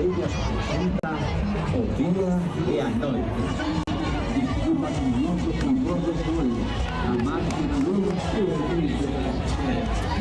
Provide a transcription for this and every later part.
Ellas presenta O Día de Anoite. Disculpa con nosotros con voz de sol, amar con luz y el brillo de las estrellas.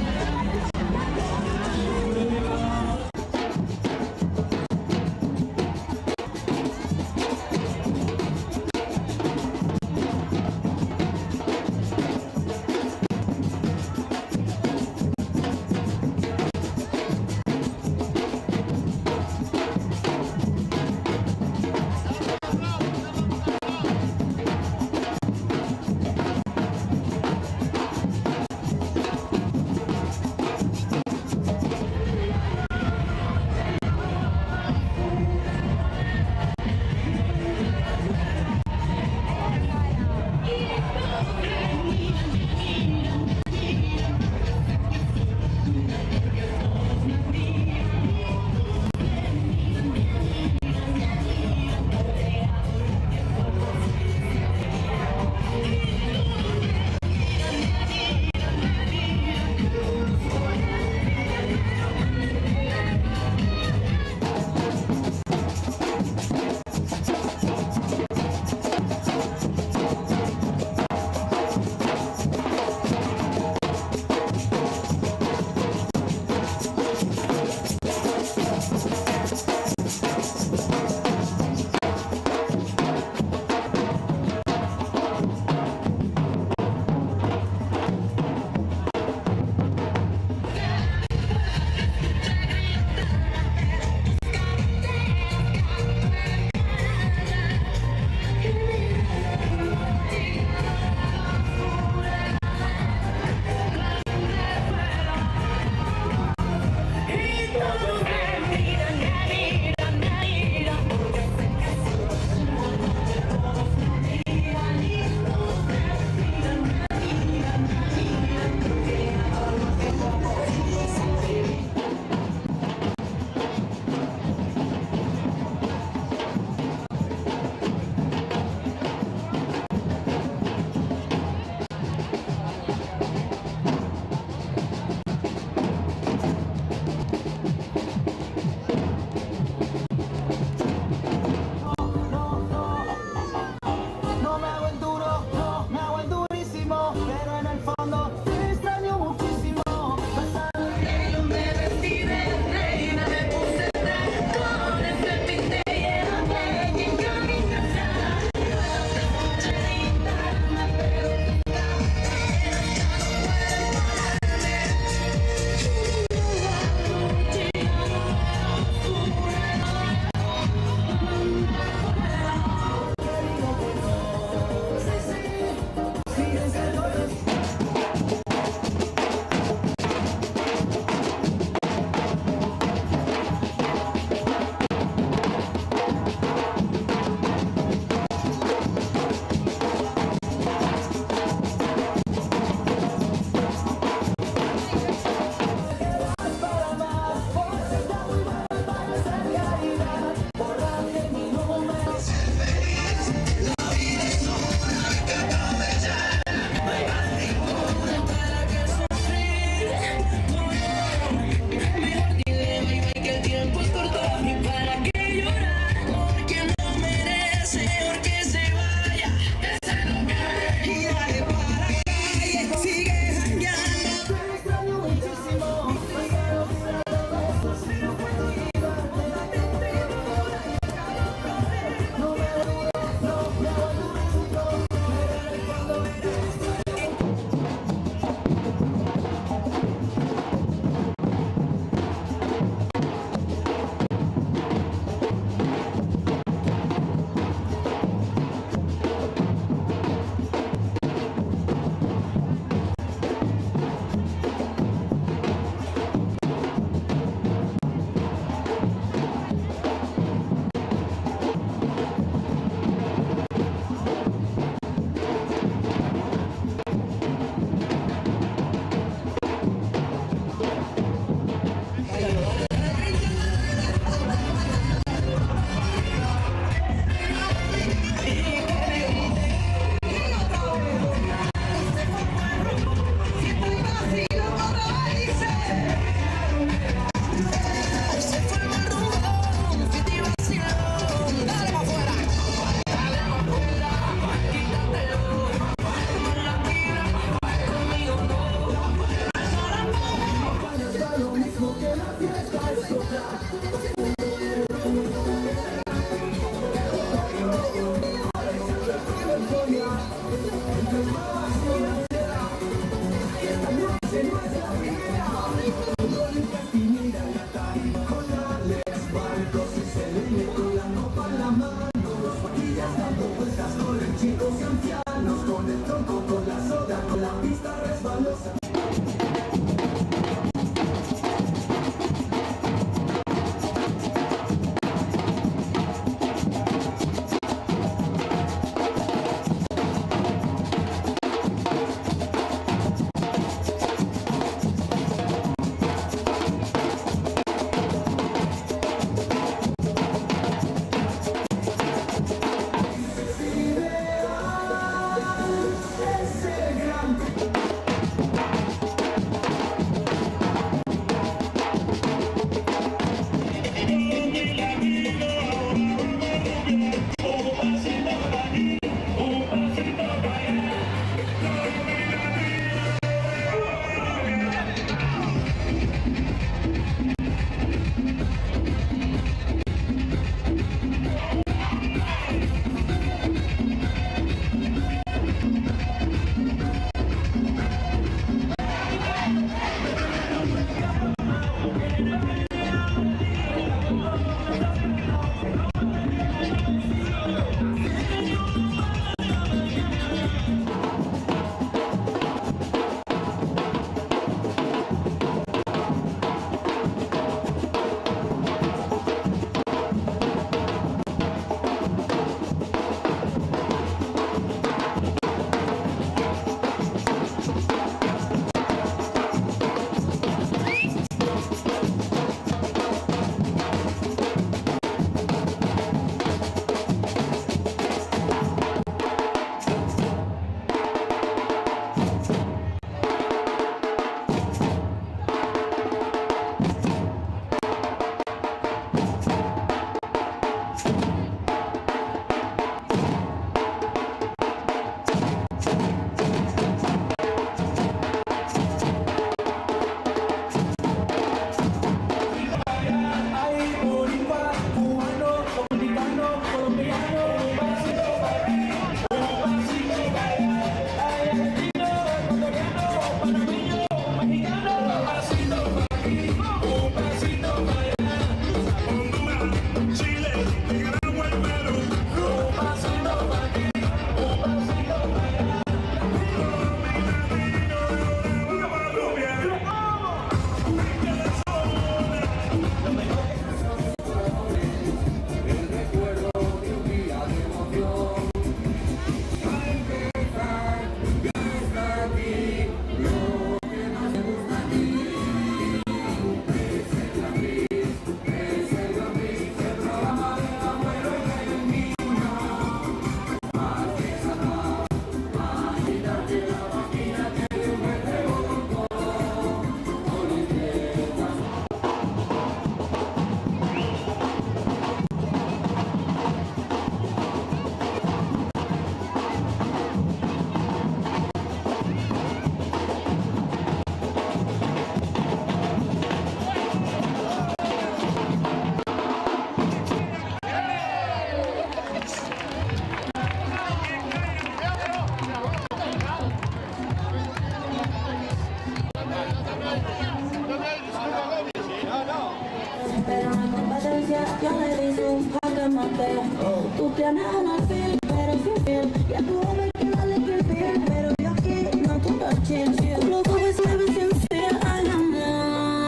Tú tienes un alfil, pero sin fil. Ya tú ves que vale que feel, pero yo aquí no tú no chill. Tú lo coges leve sin feel al amor.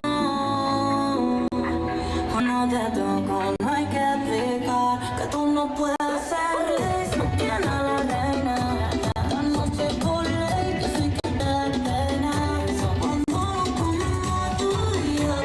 Cuando te toco no hay que explicar que tú no puedes ser listo. No tienes la reina. La noche por ley que sí que te pena. Cuando nos comemos tú y yo.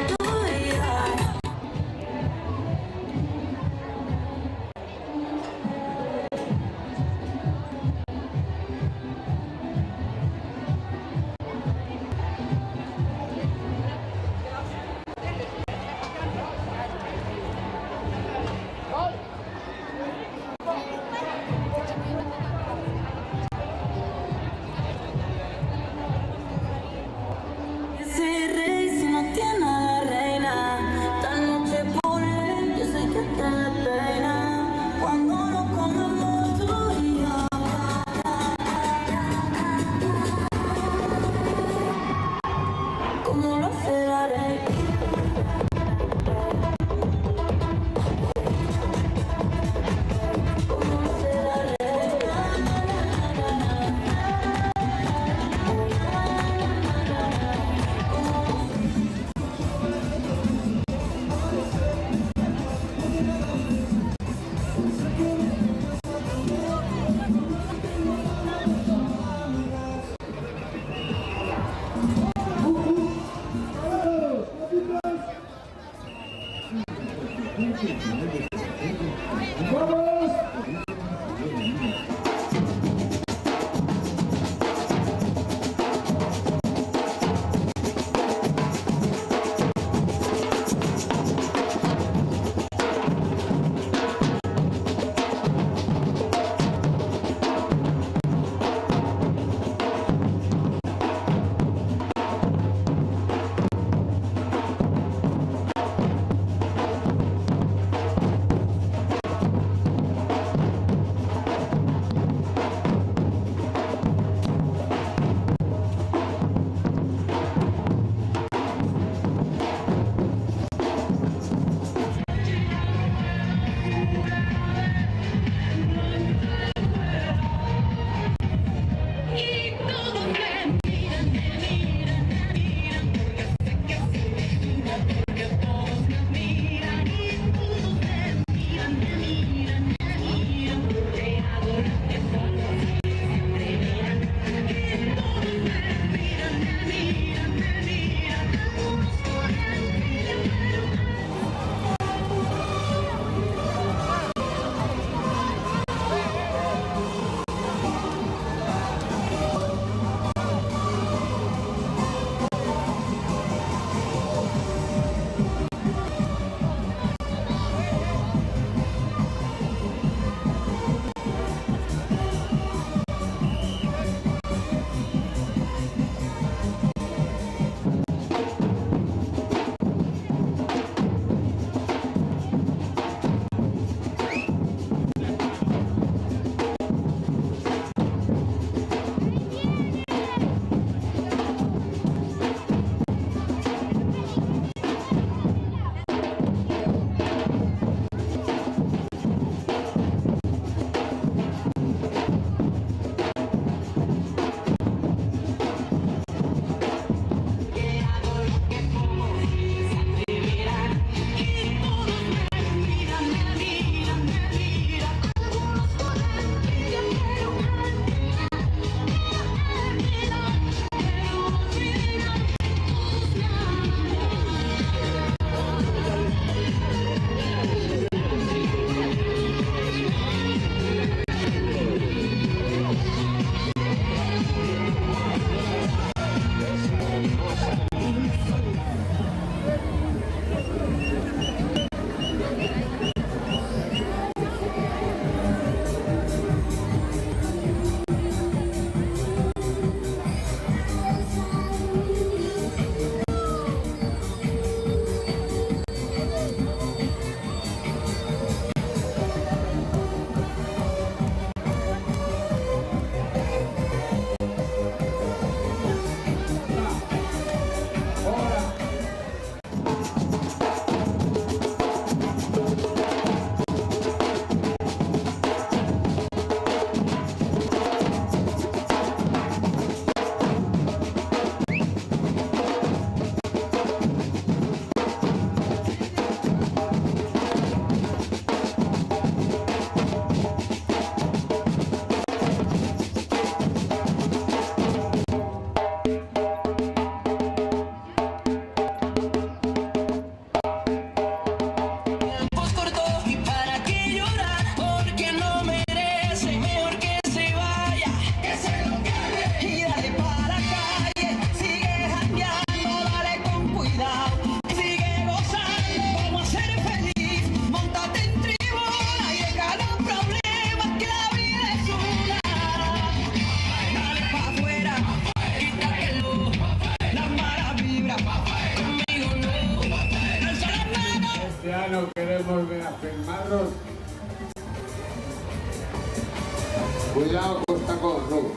Cuidado con esta con Rubo.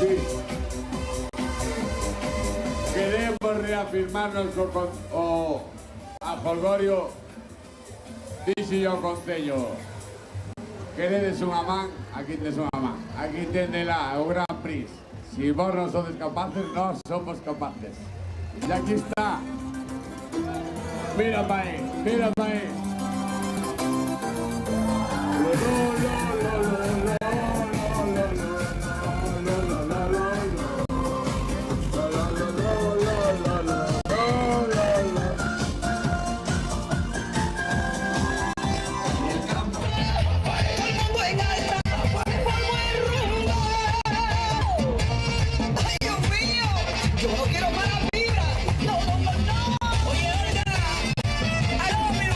Sí. Queremos reafirmar nuestro a Folgorio Dixo Concello. Queredes unha man, aquí tes unha man. Aquí tenela o Gran Prix. Si vos non sodes capaces, nós somos capaces. E aquí está. Mira pa aí, mira pa aí. Yo no quiero malas vibras. No. Oye, Olga. Aló, mi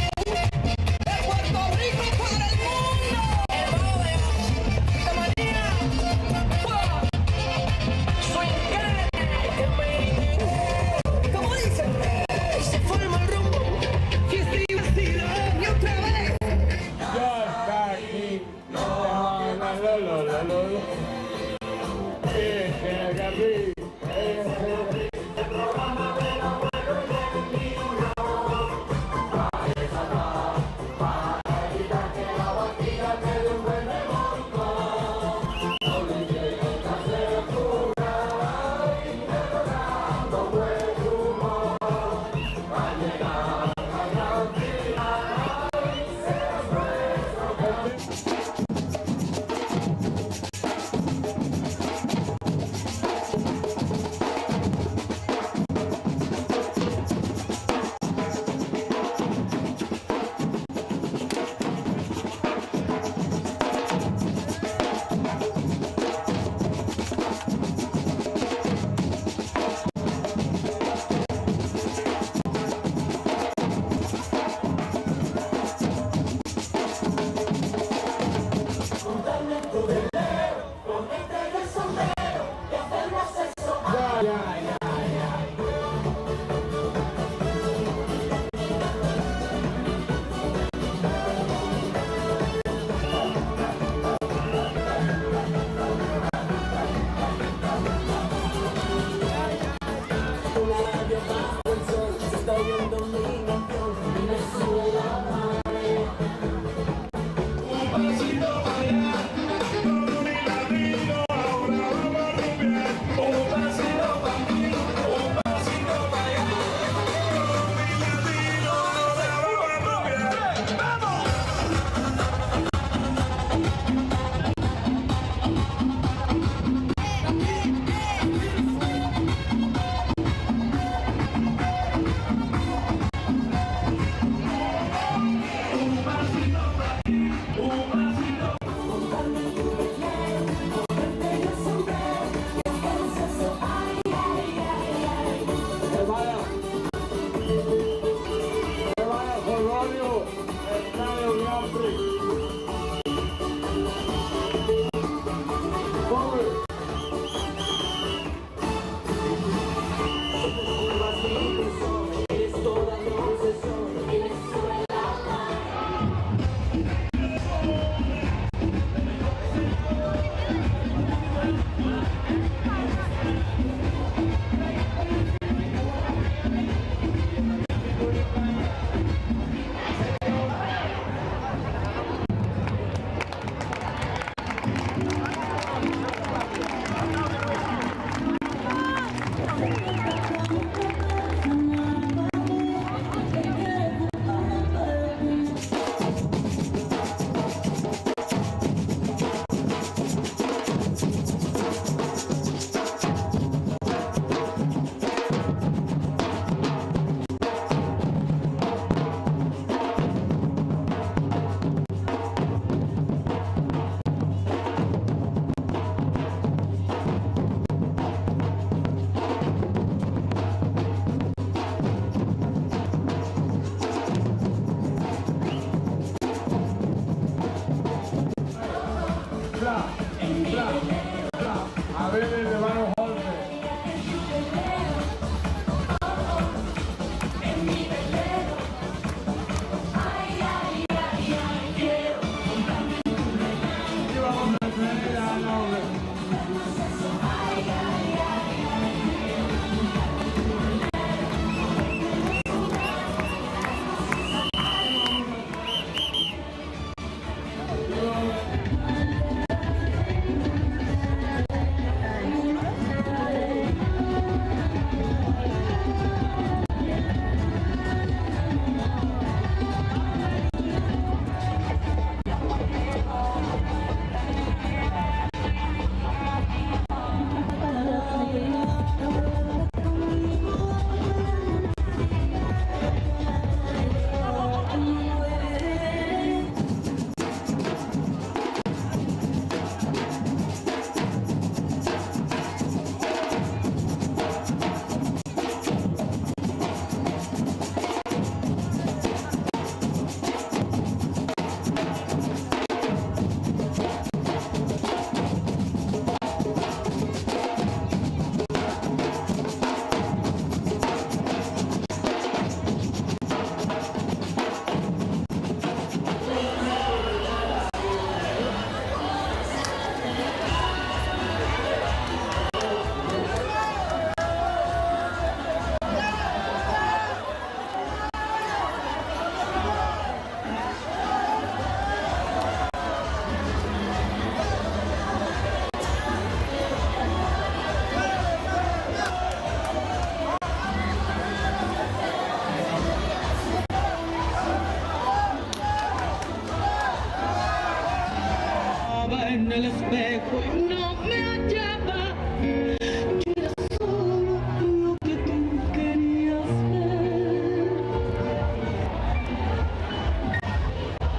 el espejo y no me hallaba. Yo era solo lo que tú querías ver.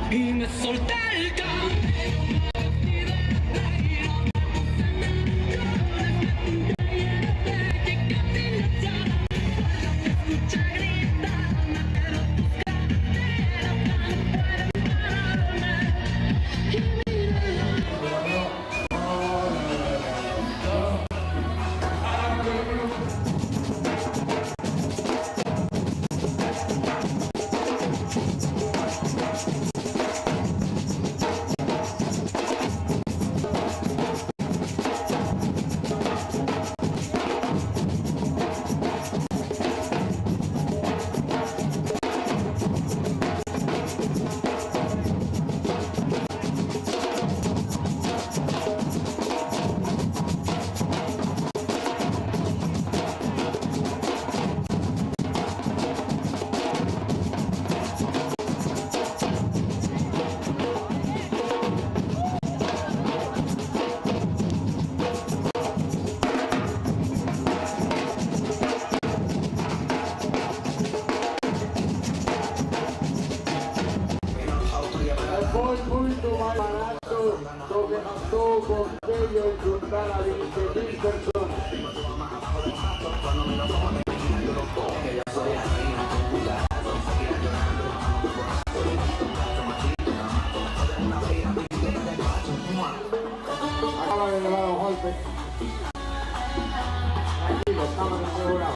Y me solté el cabello. Muito mais barato do que custou o conselho em juntar a 20.000 pessoas. Acaba de llevar los golpes. Tranquilo, estamos asegurados.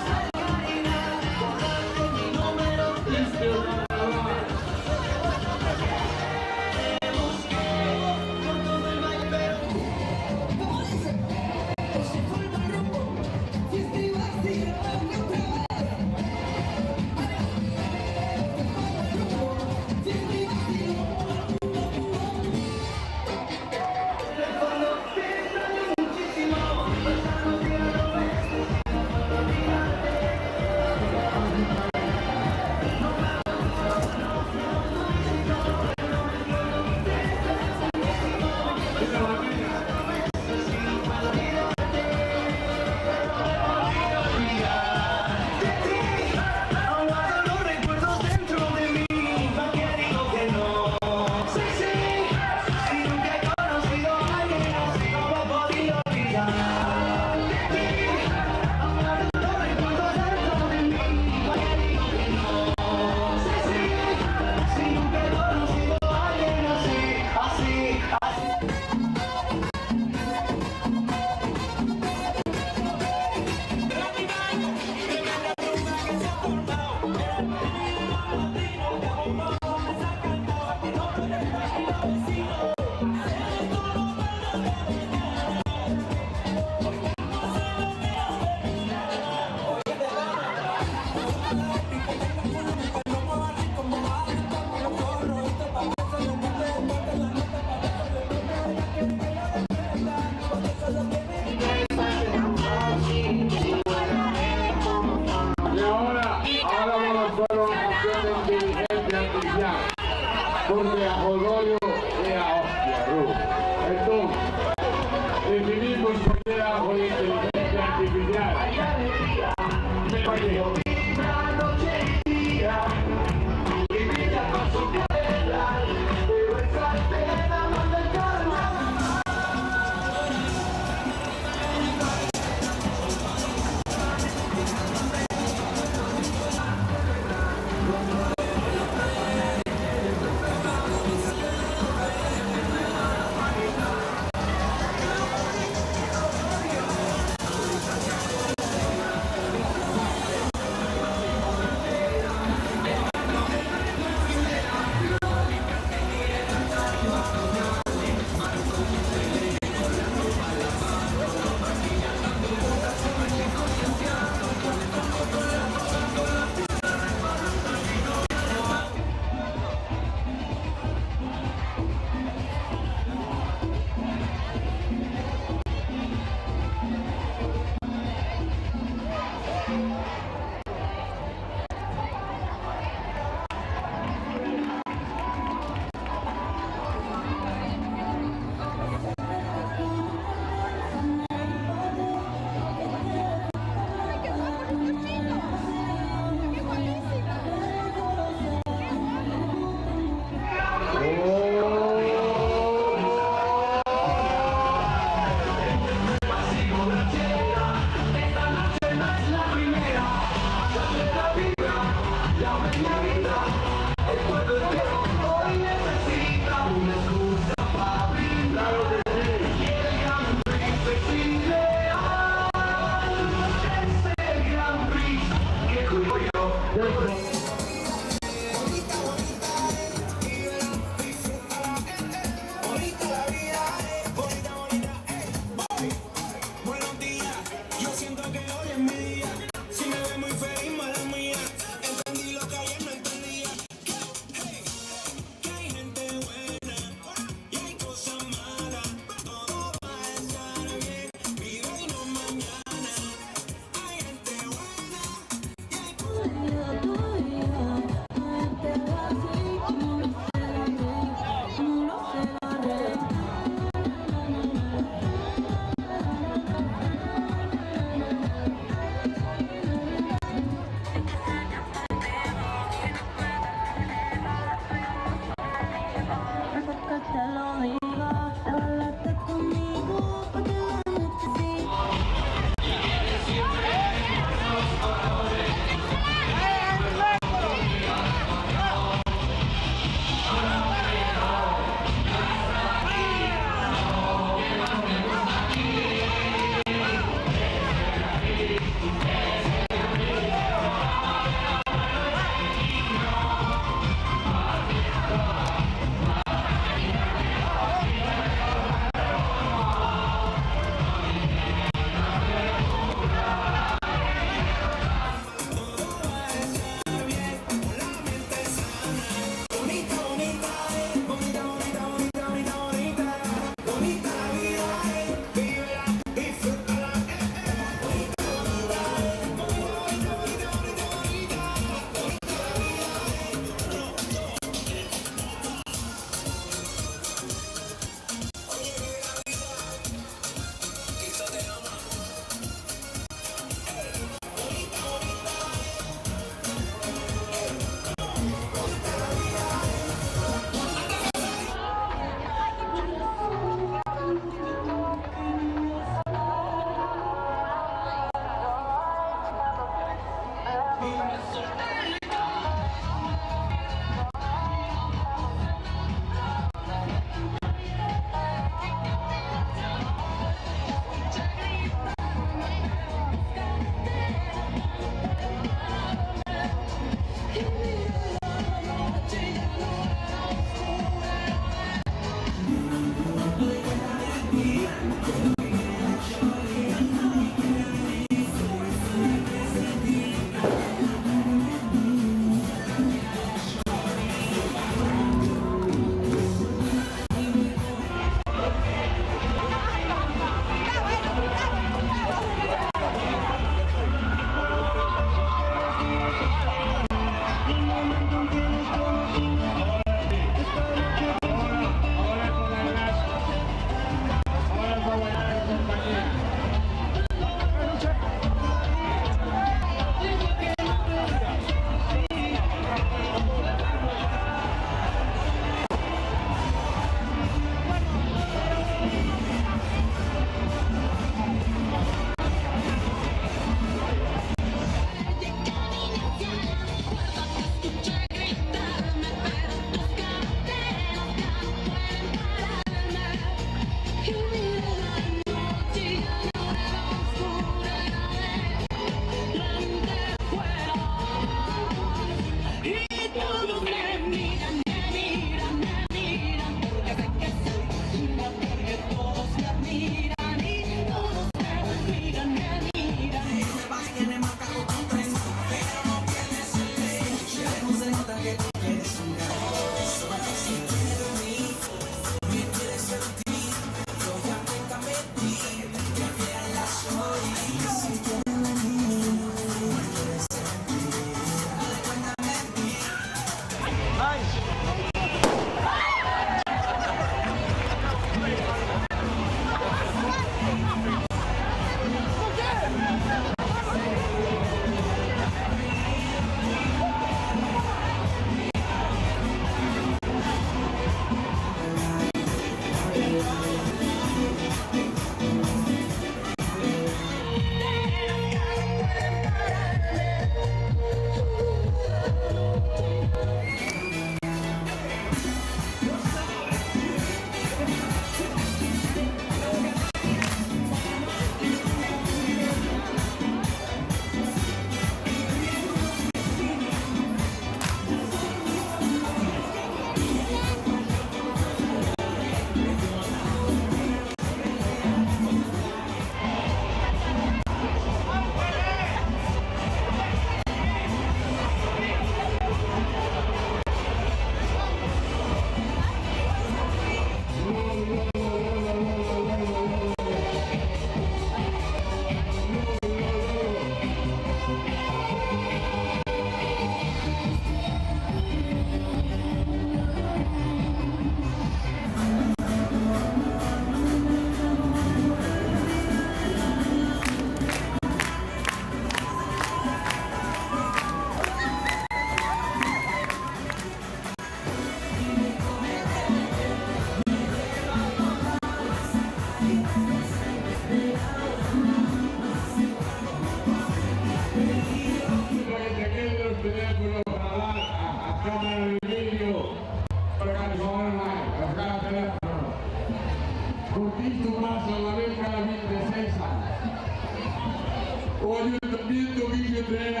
ayuntamiento quiso traer a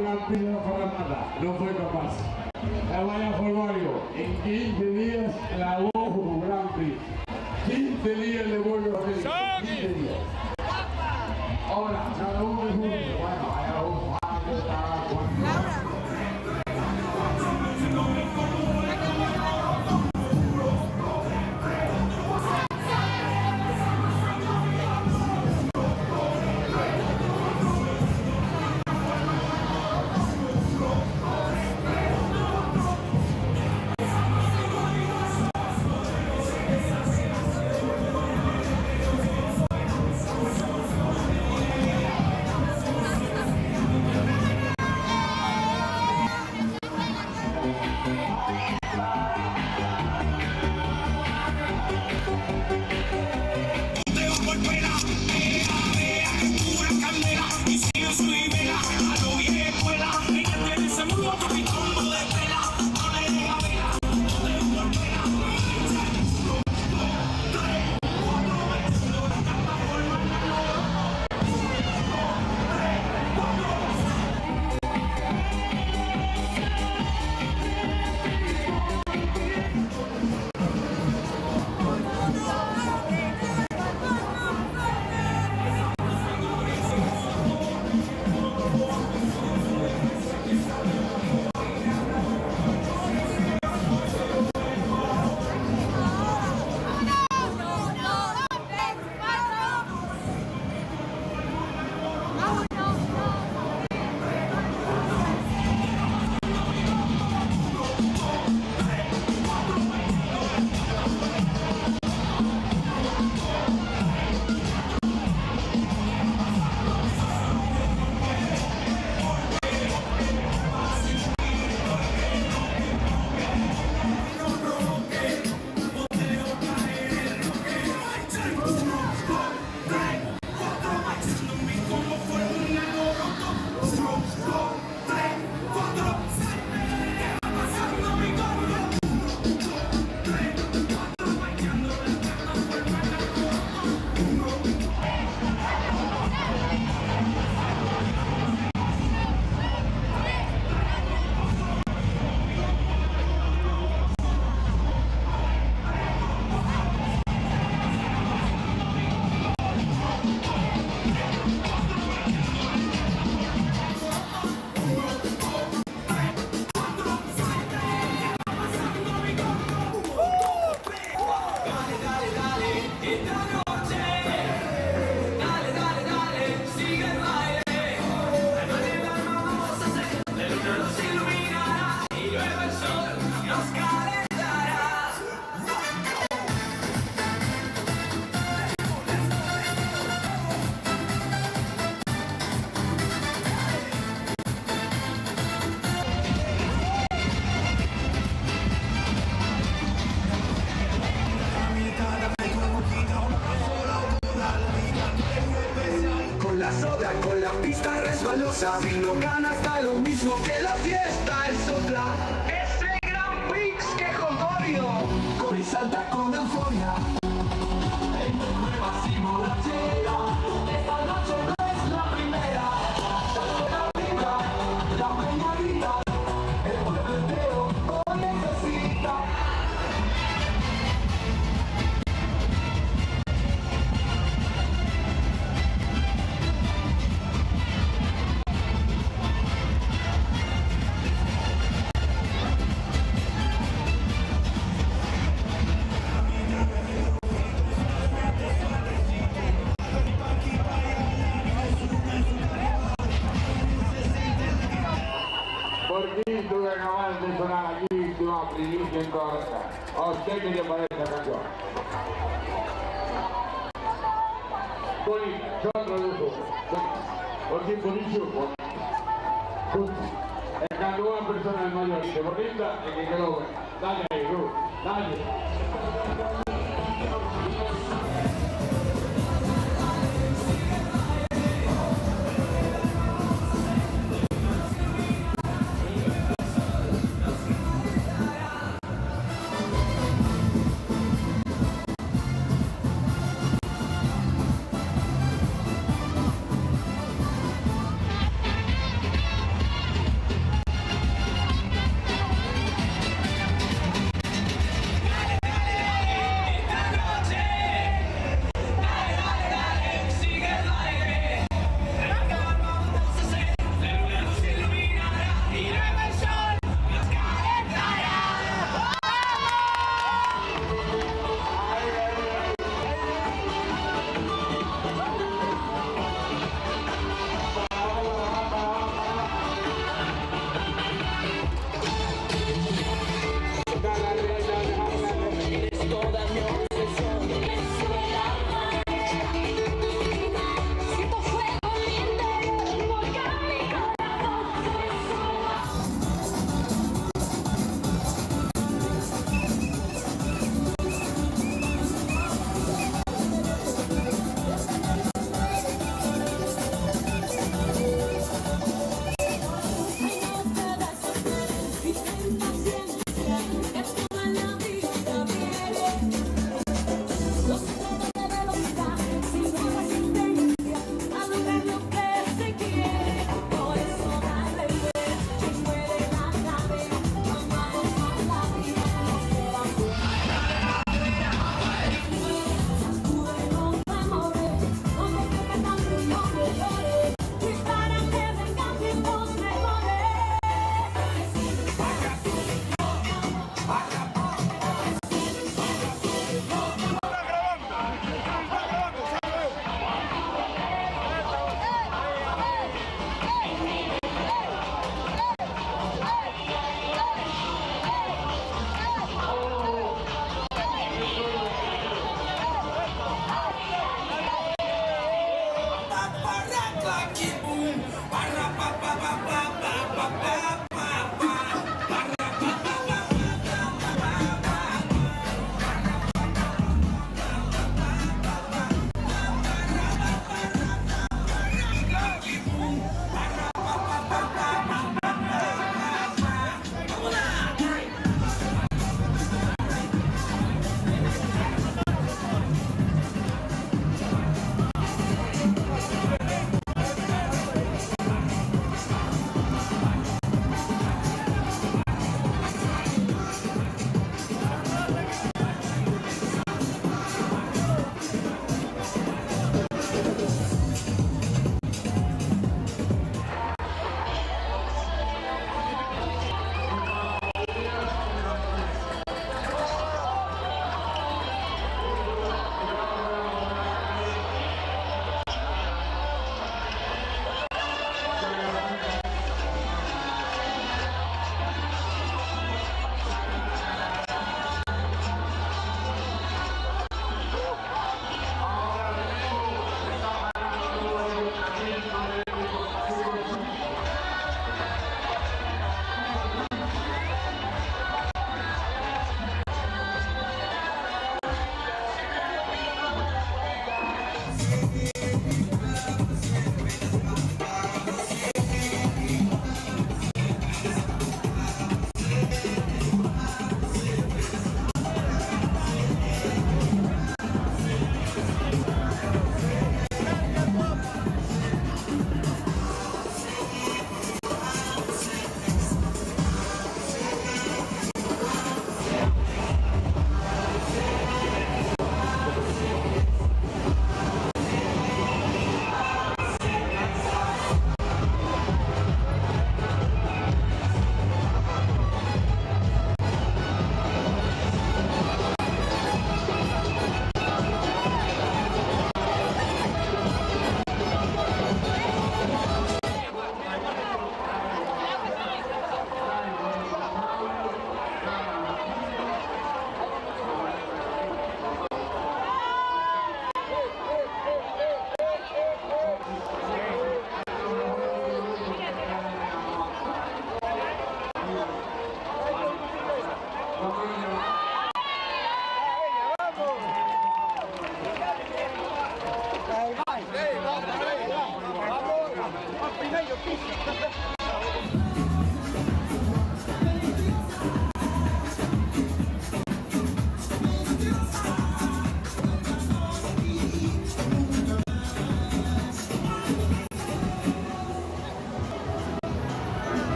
Gran Prix para nada, no fue capaz. Vaya Folgorio, en 15 días la hubo Gran Prix. 15 días le vuelvo a hacer. 15 días. Ahora, cada uno es uno. Bueno, hay un Si no ganas da lo mismo que la fiesta es otra. Ese Gran Prix que Holgorio corre y salta con euforia. En tu nueva simulachera, esta noche no es la primera. La vibra, la peña grita, el pueblo entero hoy necesita. Quinto que acaban de sonar aquí, una primicia en toda esta. ¿A usted qué le parece la canción? Bonita, yo traduzco. Porque bonito, es cuando una persona es mayor y bonita, es que quedó buena. Dale ahí, Ru, dale.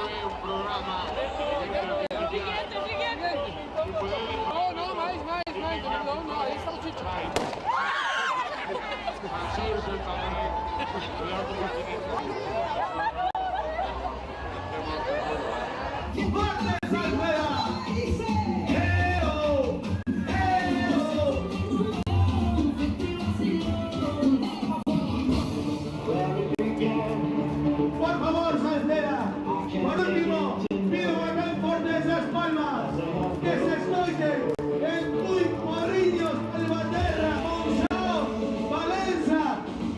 es un programa Siguiente. No, mais. Não, aí está o Tite. Por favor, Salceda, por último, pido que acá en Fortalezas Palmas que se escoiten en Tuy, Morrillos, Albaterra, Monzao, Valenza,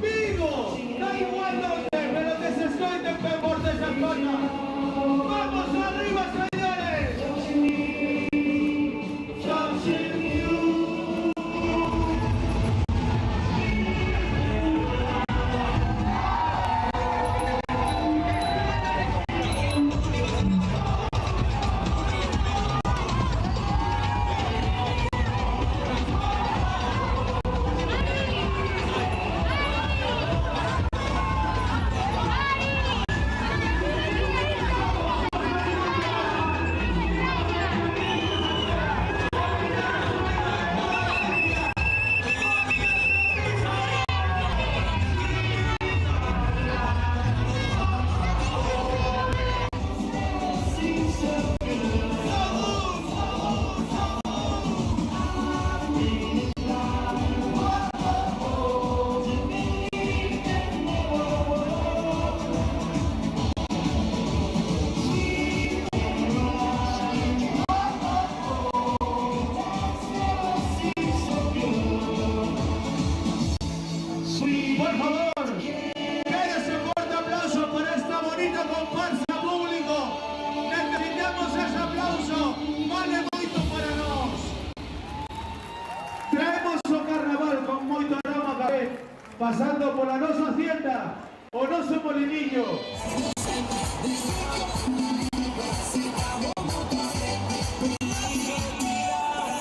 Vigo, da igual donde, pero que se escoiten en Fortalezas Palmas. ¡Vamos arriba, señores! Touching you. Por favor, quédese un fuerte aplauso para esta bonita comparsa público. Necesitamos ese aplauso, vale moito para nós. Traemos o carnaval con moito aroma cabé, pasando pola nosa hacienda, o noso molinillo.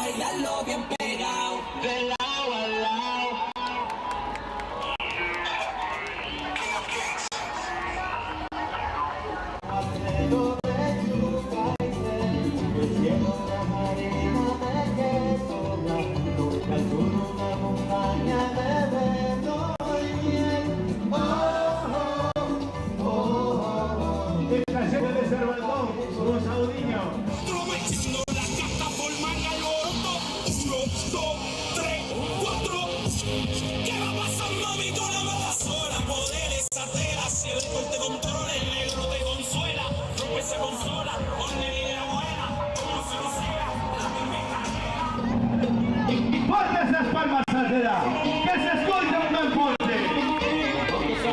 Bailarlo bien pegado, de lado a lado. De Cervantón, un saudiño. Aprovechando la caja forman alboroto. 1, 2, 3, 4. ¿Qué va a pasar, mami? Tú la matas sola. Poderes, ateras, si el alcohol te controla, el negro te consuela. Rompe esa consola, ponle idea buena. Como se lo siga, la misma ¡Fuerte esas palmas, Salceda! ¡Que se escuche un buen fuerte!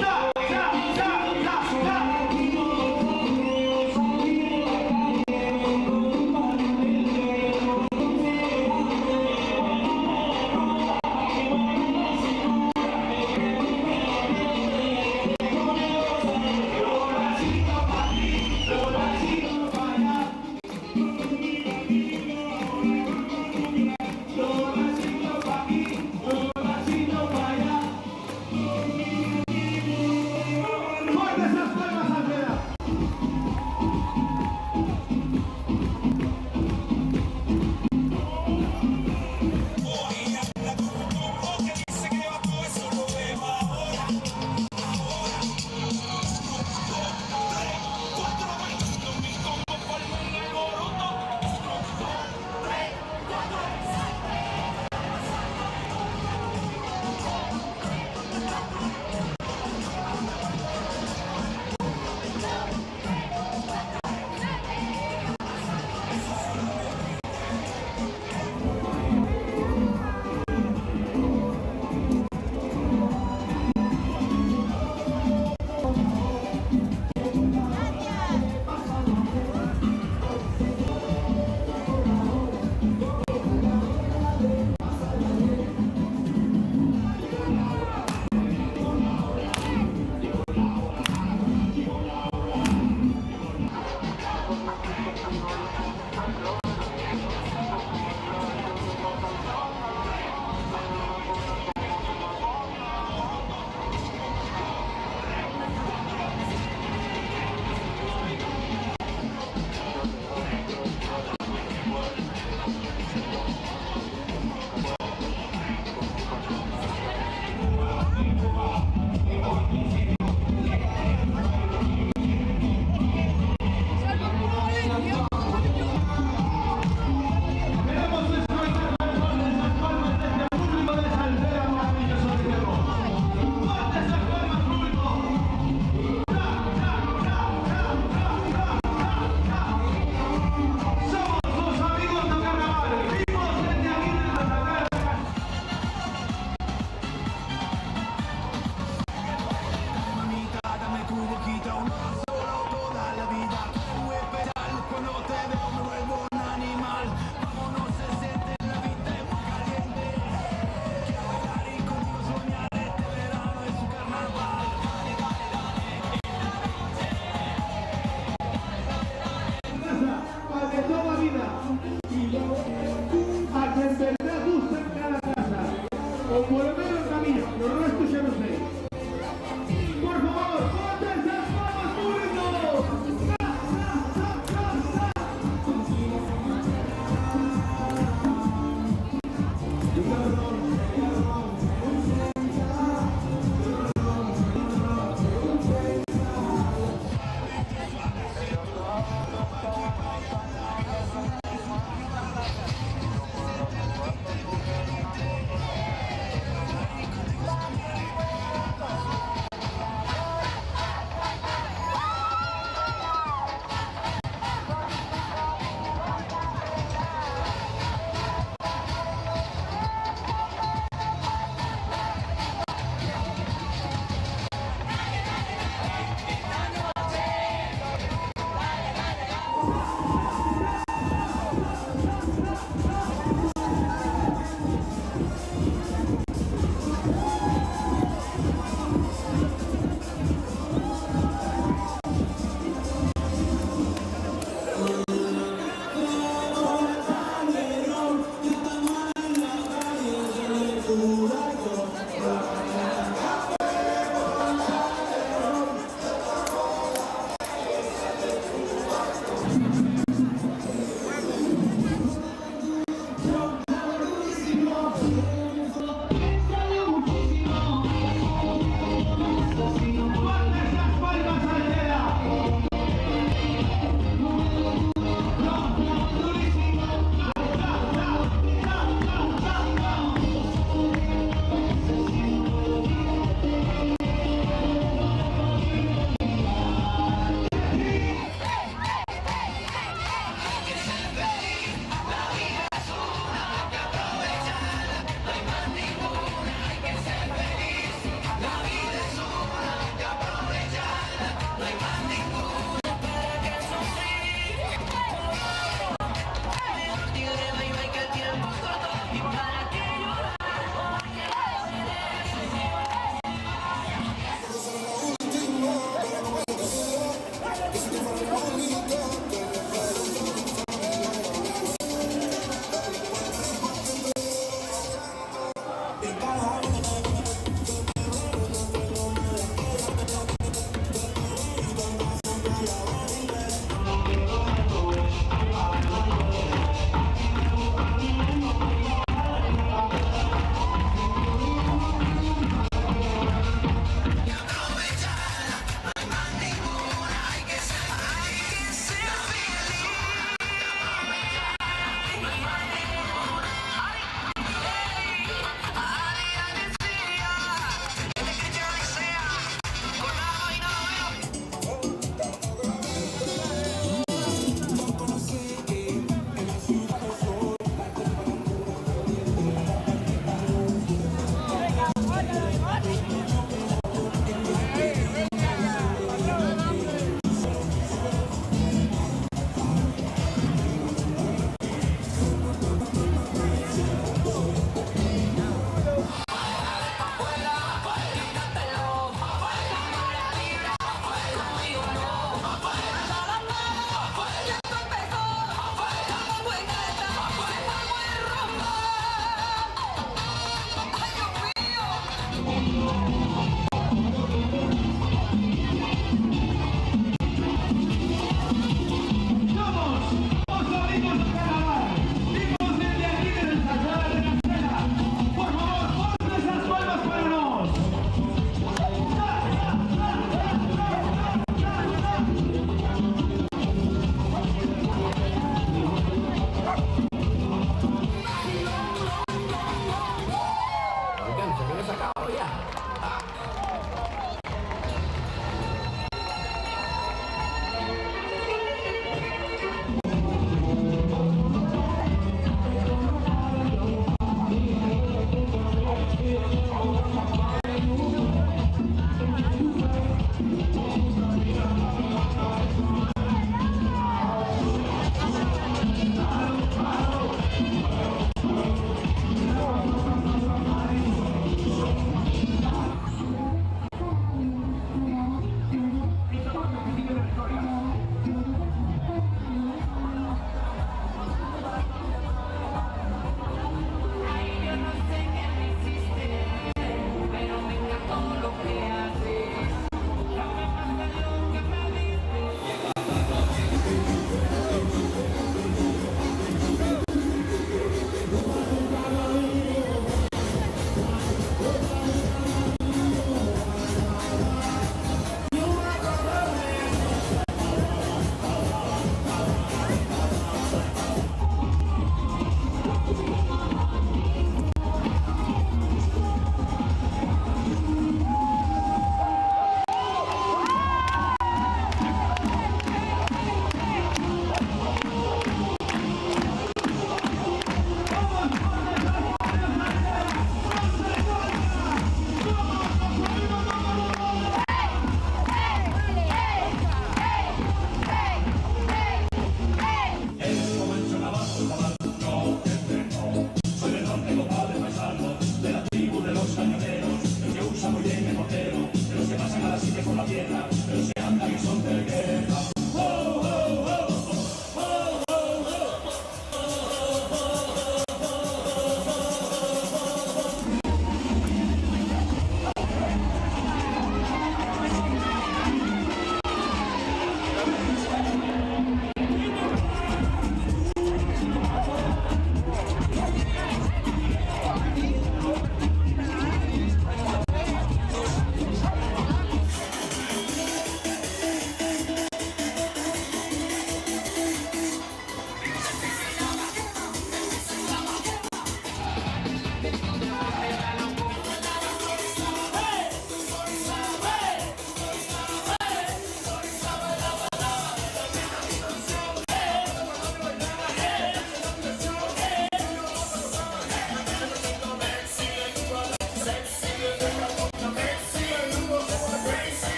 ¡Ya!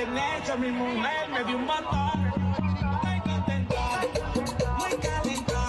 de hecho mi mujer me dio un botón. Muy contenta, muy calentón.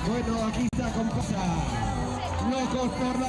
Bueno, aquí está comparsa. Locos por la...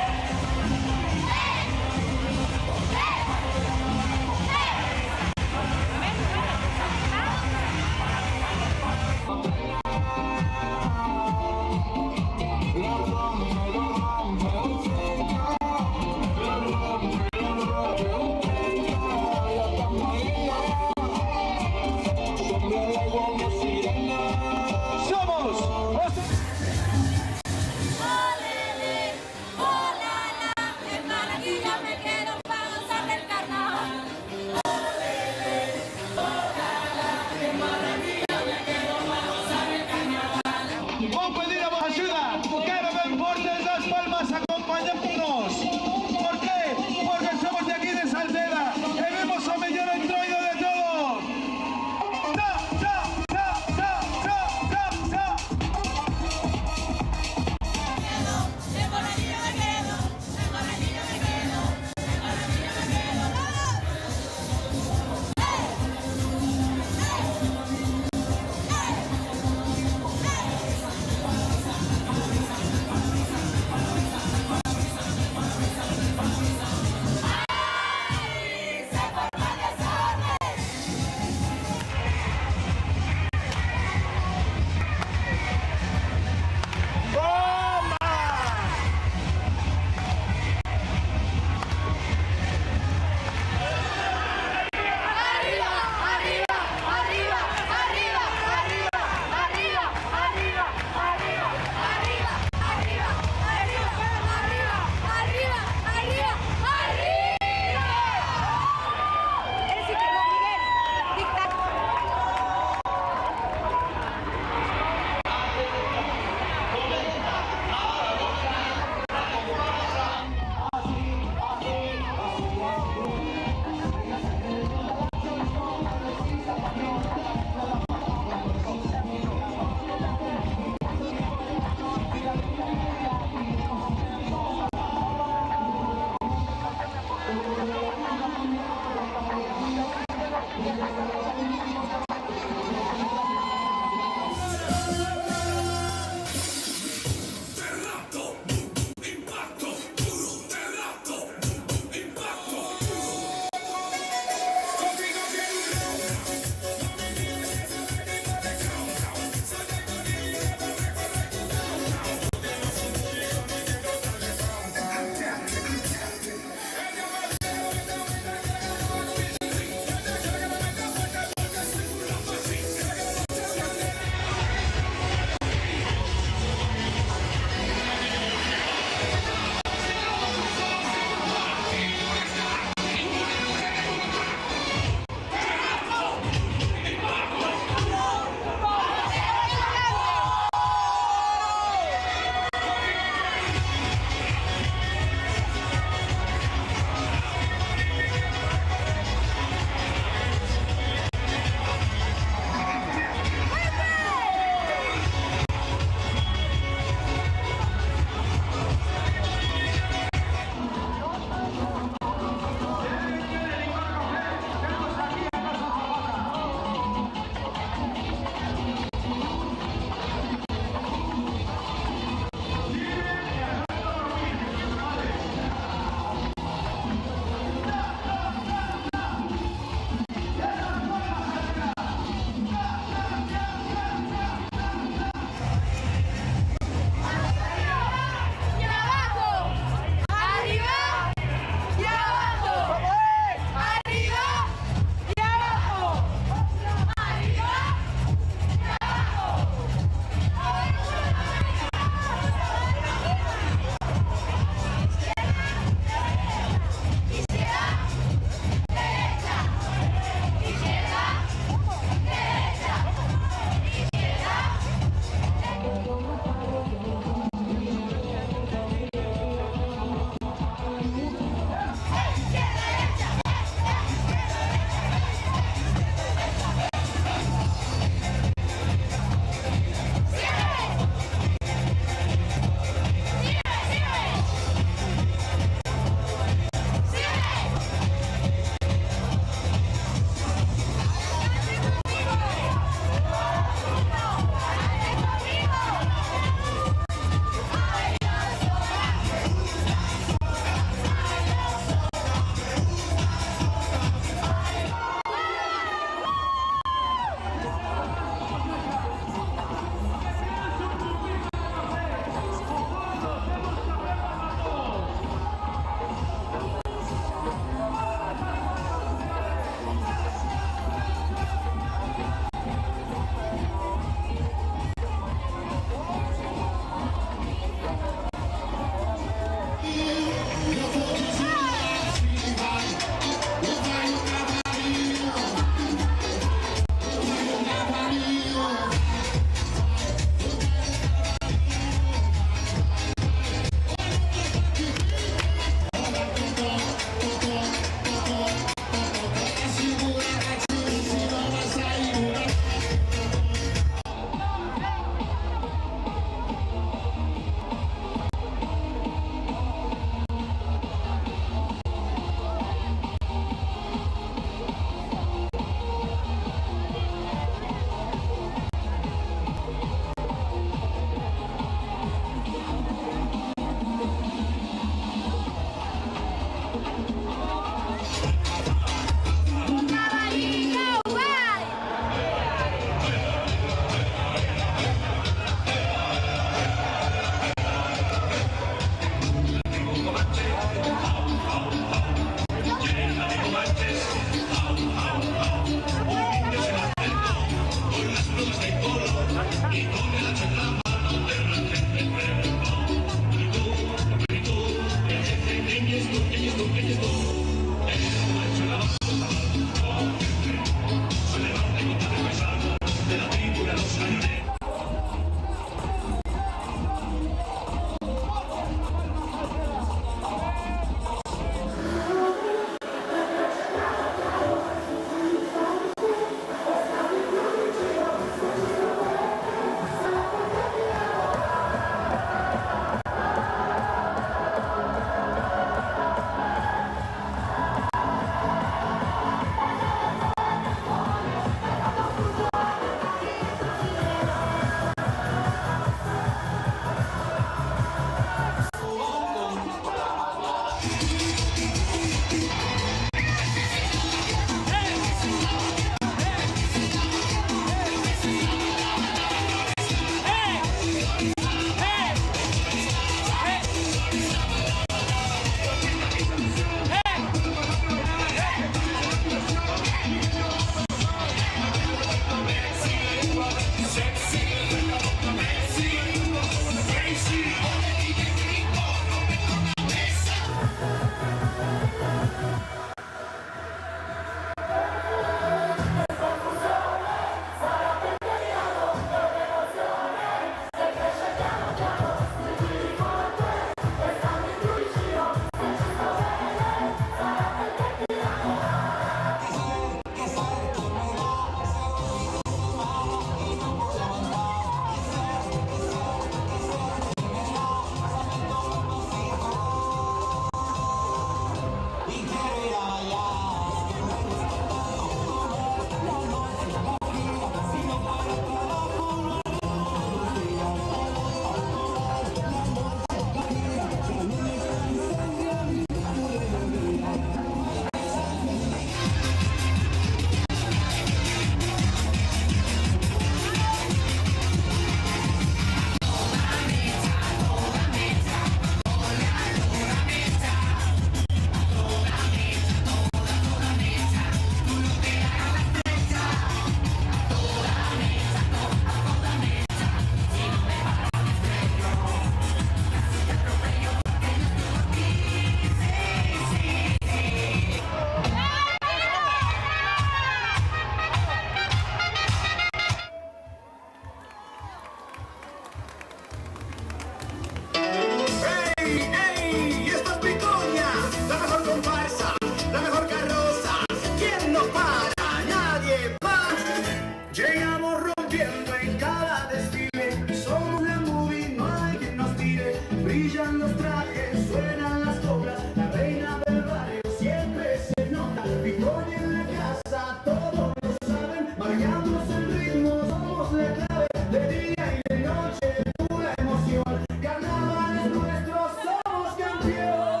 Bailamos rompiendo en cada desfile. Somos la movie, no hay quien nos tire. Brillan los trajes, suenan las cobras. La reina del barrio siempre se nota. Victoria en la casa, todos lo saben. Marcamos el ritmo, somos la clave. De día y de noche, pura emoción. Carnaval es nuestro, somos campeón.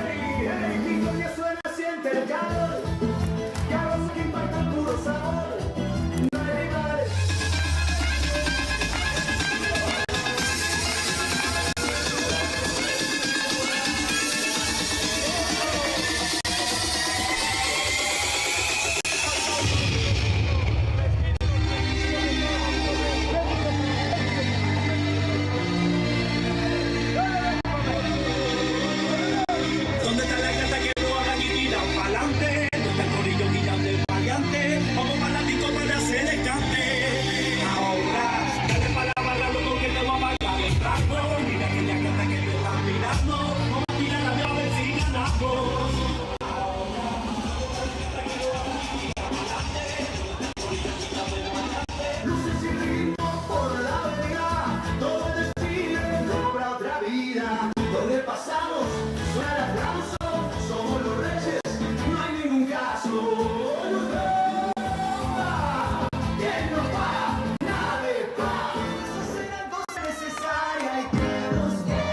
Hey, hey, Victoria suena, siente el calor. Carros que impactan puro sabor. No hay rivales. ¿Dónde está la gata que no hagan y tiran pa'lante? ¿Dónde está el corillo guillando el variante? Vamos para la disco para hacer el cante. Ahora, dale para la barra, loco, que te va a marcar el trago. Mira aquella gata que te está mirando. Vamos a tirar la llave a ver si ganamos. Luces y ritmo por la avenida. Todo el desfile cobra otra vida. Donde pasamos, suena el aplauso. Somos los reyes, no hay ningún caso. ¿Quién nos paga? Nadie paga. Eso es una cosa necesaria y tenemos que.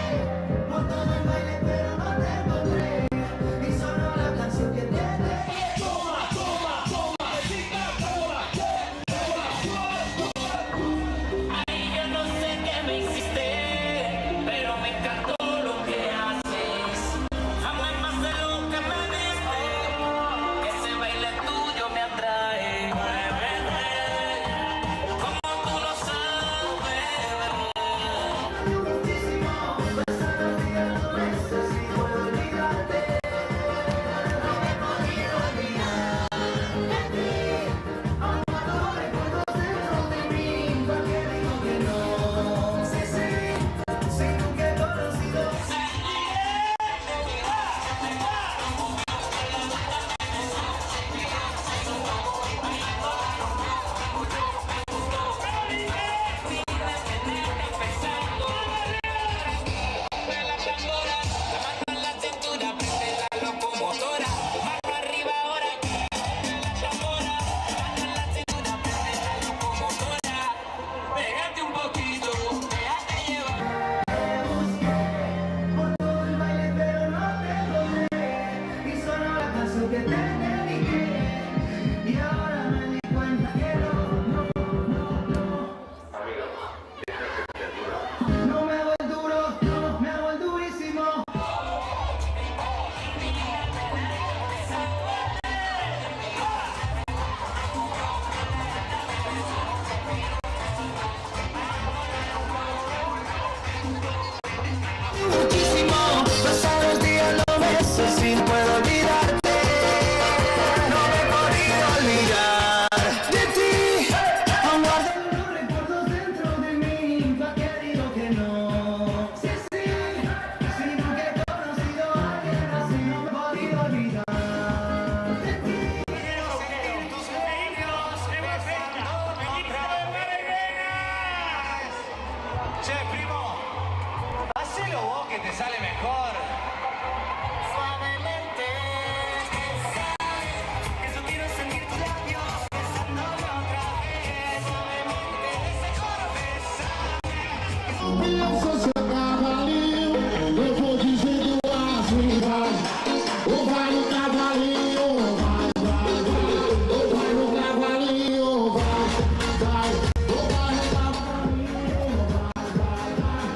Por todo el baile, pero no te encontré. Y sonó la canción que tiene. Toma, toma, toma, vecina, toma. Ay, yo no sé qué me hiciste, pero me encantó lo que haces. Amé más de lo que me diste. Ese baile tuyo me atrae. Muévete, como tú lo sabes. Muchísimo, pasar los días no necesito olvidarte. No me he podido olvidar de ti. Aún guardo recuerdos dentro de mí. Porque digo que no. Sí, sí, si nunca he conocido. Pégate un poquito, déjate llevar. Por todo el baile, pero no te encontré. Y sonó la canción que te dediqué. Y ahora me di cuenta que no. No me hago el duro, no me hago el durísimo. Muchísimo, pasan los días, los meses sin puedo olvidarte. No me he podido olvidar de ti. Aún guardo los recuerdos dentro de mí. ¿Pa' qué digo que no? Sí, sí, si nunca he conocido a alguien así, no me he podido olvidar de ti. Che, primo, hacelo vos que te sale mejor. Suavemente, eso quiero sentir tus labios besándome otra vez. Suavemente, ese coro Eu vou dizendo as rivais. Ou vai no cavalinho, vai, vai, vai. Ou vai no cavalinho, vai, vai. Ou vai no cavalinho, vai, vai, vai.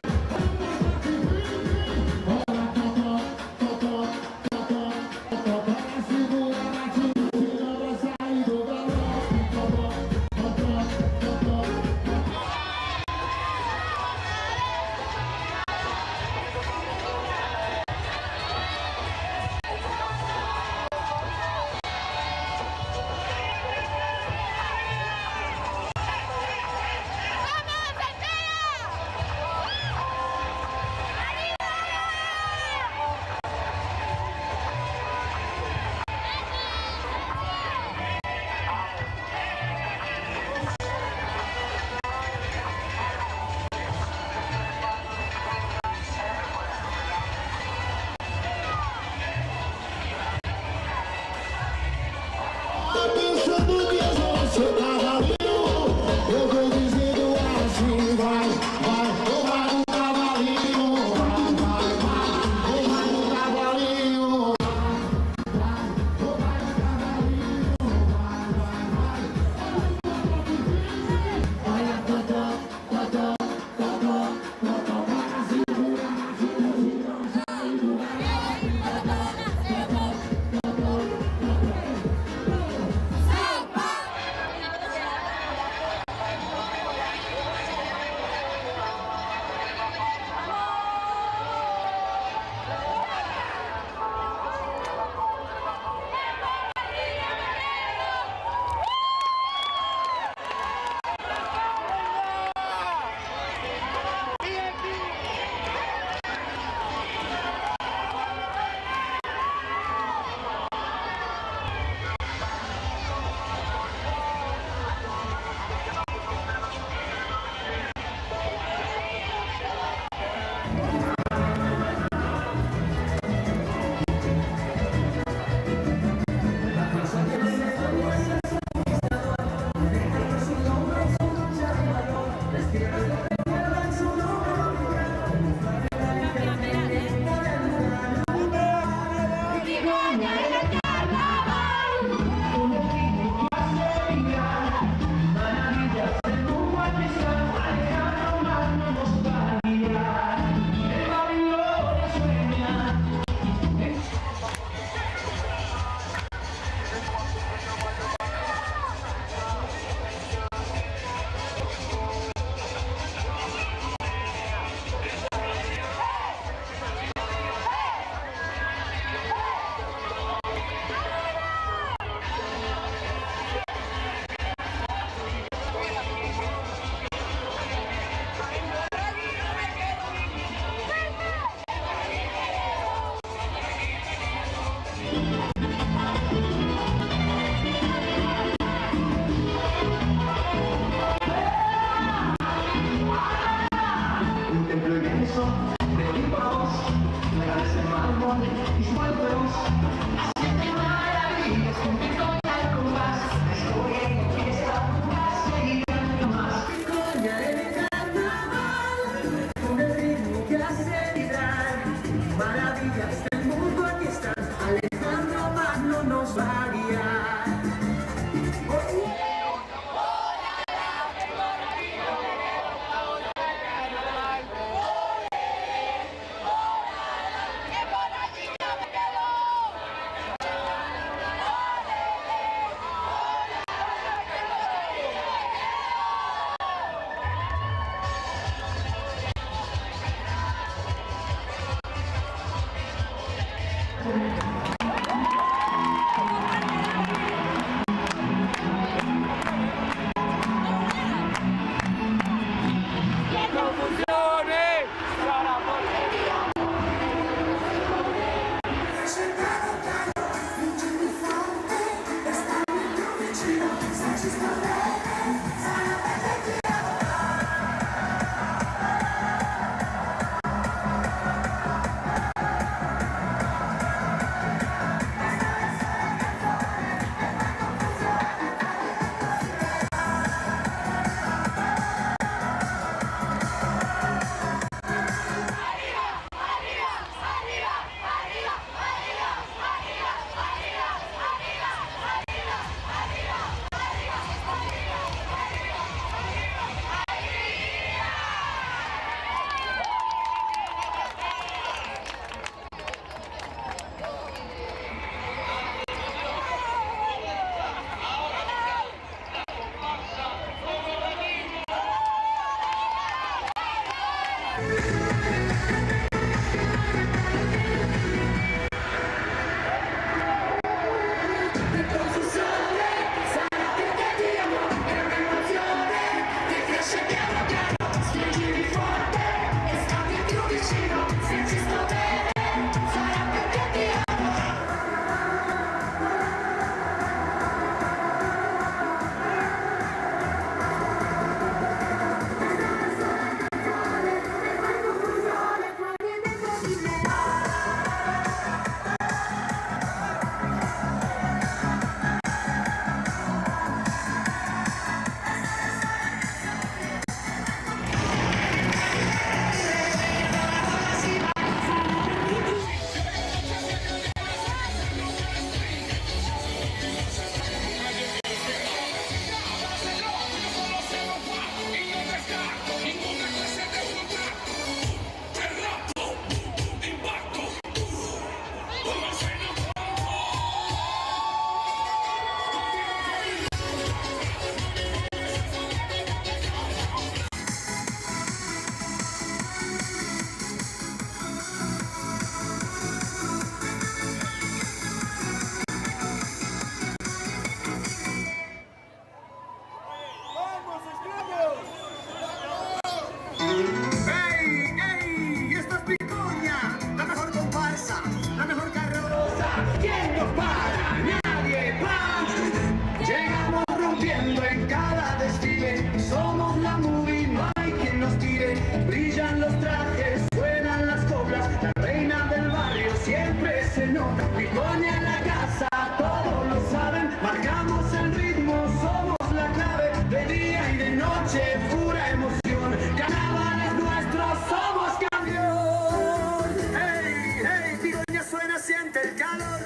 brillan los trajes, suenan las coplas, la reina del barrio siempre se nota. Picoña en la casa, todos lo saben, marcamos el ritmo, somos la clave, de día y de noche, pura emoción. Carnaval es nuestro, somos campeón. Hey, hey, Picoña suena, siente el calor,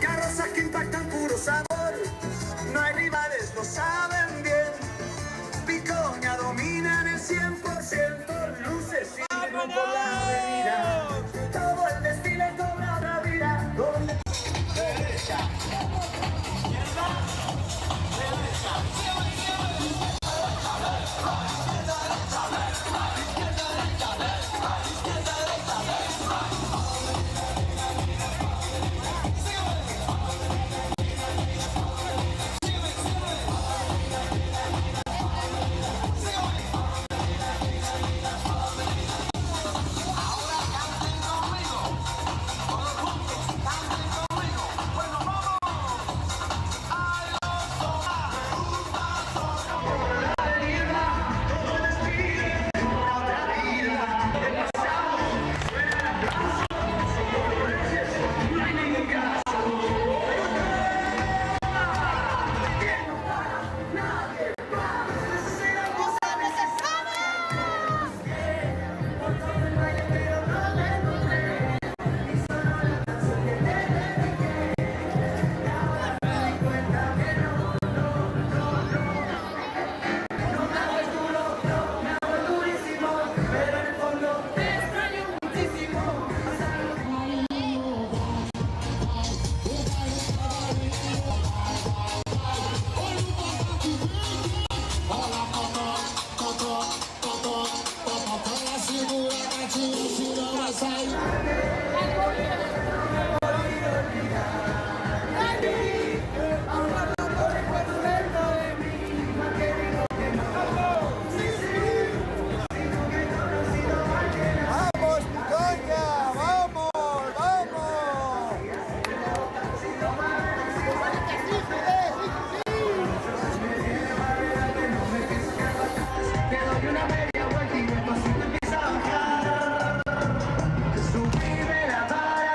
carrozas que impactan puro sabor, no hay rivales, lo saben bien. Picoña domina en el 100%, luces y ritmo por la avenida. Todo el desfile cobra otra vida. Donde derecha, izquierda, derecha. Subime la vara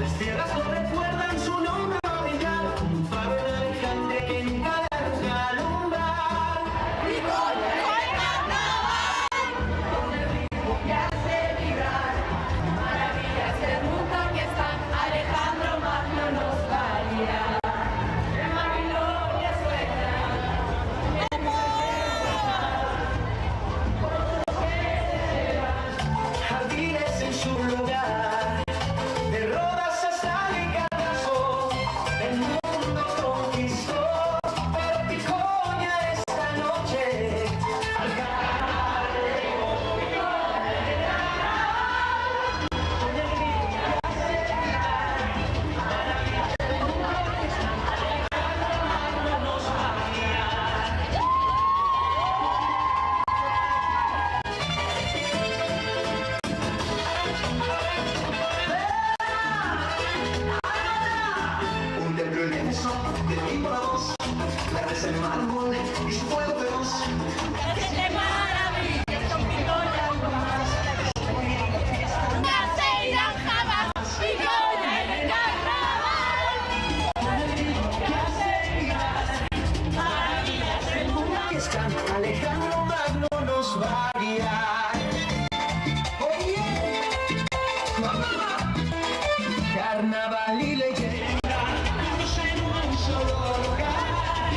Las tierras no recuerdan su nombre original, un faro elegante que nunca deja alumbrar. Y con el carnaval, con el ritmo que hace vibrar, maravillas del mundo que están, Alejandro Magno nos va a guiar. En Babilonia suena, jardines en su lugar, de Rodas hasta Licarnaso, el mundo conquistó, pero Picoña esta noche, al carnaval llegó, Picoña del carnaval, con el ritmo que hace vibrar, maravillas del mundo que están, Alejandro Magno nos va a guiar. Un templo inmenso de viva voz, verdes en mármol y su fuego feroz. ¡Qué maravilla! Con Picoña algo más. ¡No se irán jamás! ¡Picoña en el carnaval! Con el ritmo que hace vibrar, maravillas del mundo que están, Alejandro Magno nos va a guiar. ¡Oye! ¡Mamá! Carnaval y leyenda, en un solo lugar.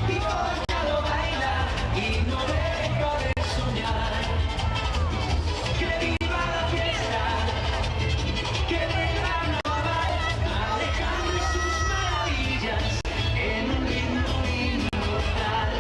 Picoña lo baila y no deja de soñar. Que viva la fiesta, que venga Carnaval, Alejandro y sus maravillas en un ritmo inmortal.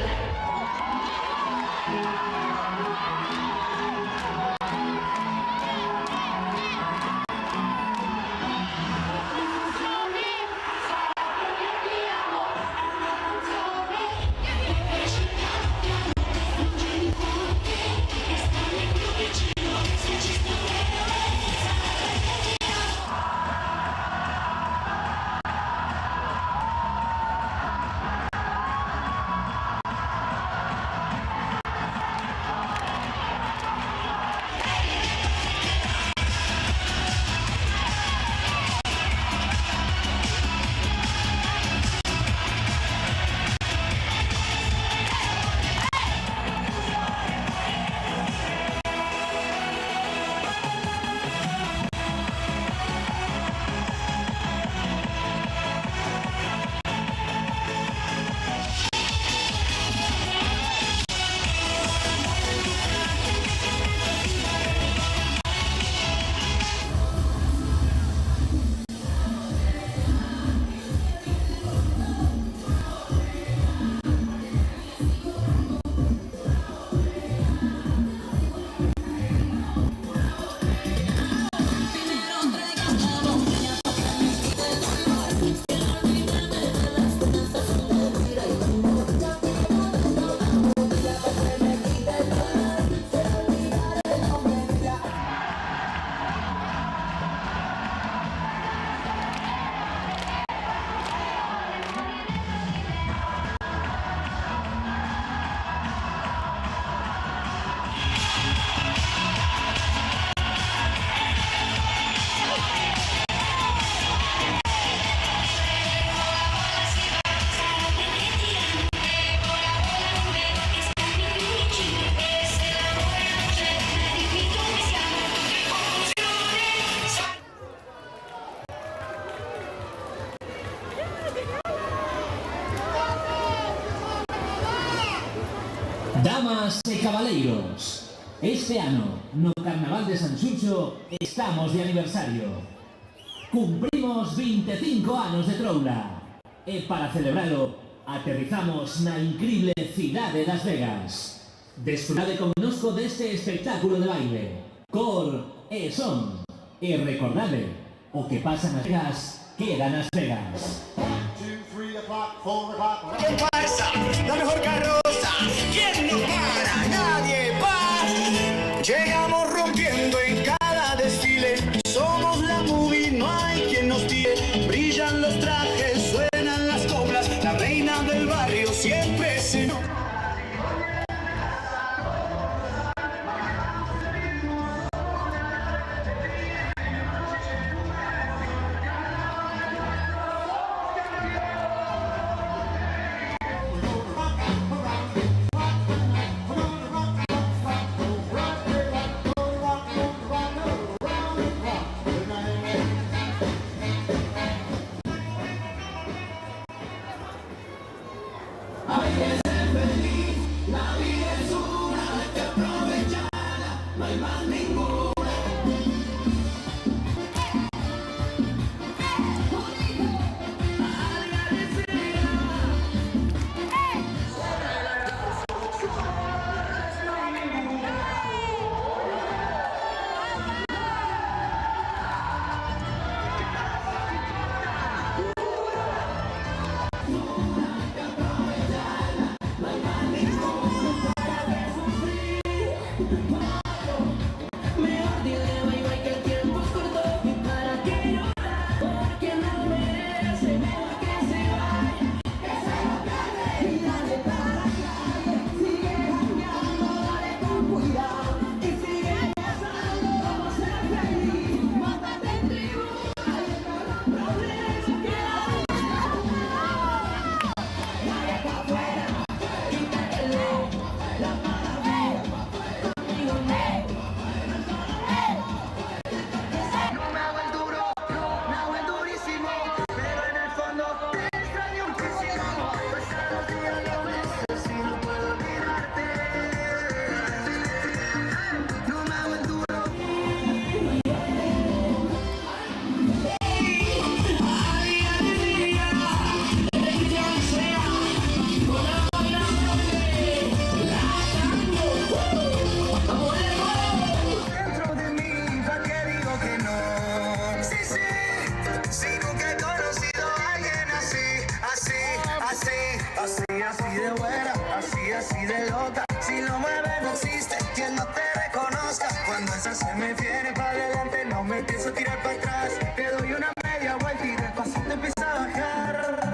Damas e cabaleiros, este ano no Carnaval de Sanxurxo estamos de aniversario. Cumprimos 25 anos de troula e para celebralo aterrizamos na increíble cidade de Las Vegas. Desfrutade connosco deste espectáculo de baile, cor e son. E recordade, o que pasa nas Vegas queda nas Vegas. 1, 2, 3 o'clock, 4 o'clock. ¿Qué pasa? La mejor carroza. ¿Quién no para? Nadie para. Llegamos rompiendo en cada desfile. Somos la movie, no hay quien nos tire. Brillan los trajes, suenan las coplas. La reina del barrio siempre se nota. así de loca. Si lo mueves no existe quien no te reconozca. Cuando esa se me viene para adelante, no me pienso tirar para atrás. Te doy una media vuelta y despacio te empieza a bajar.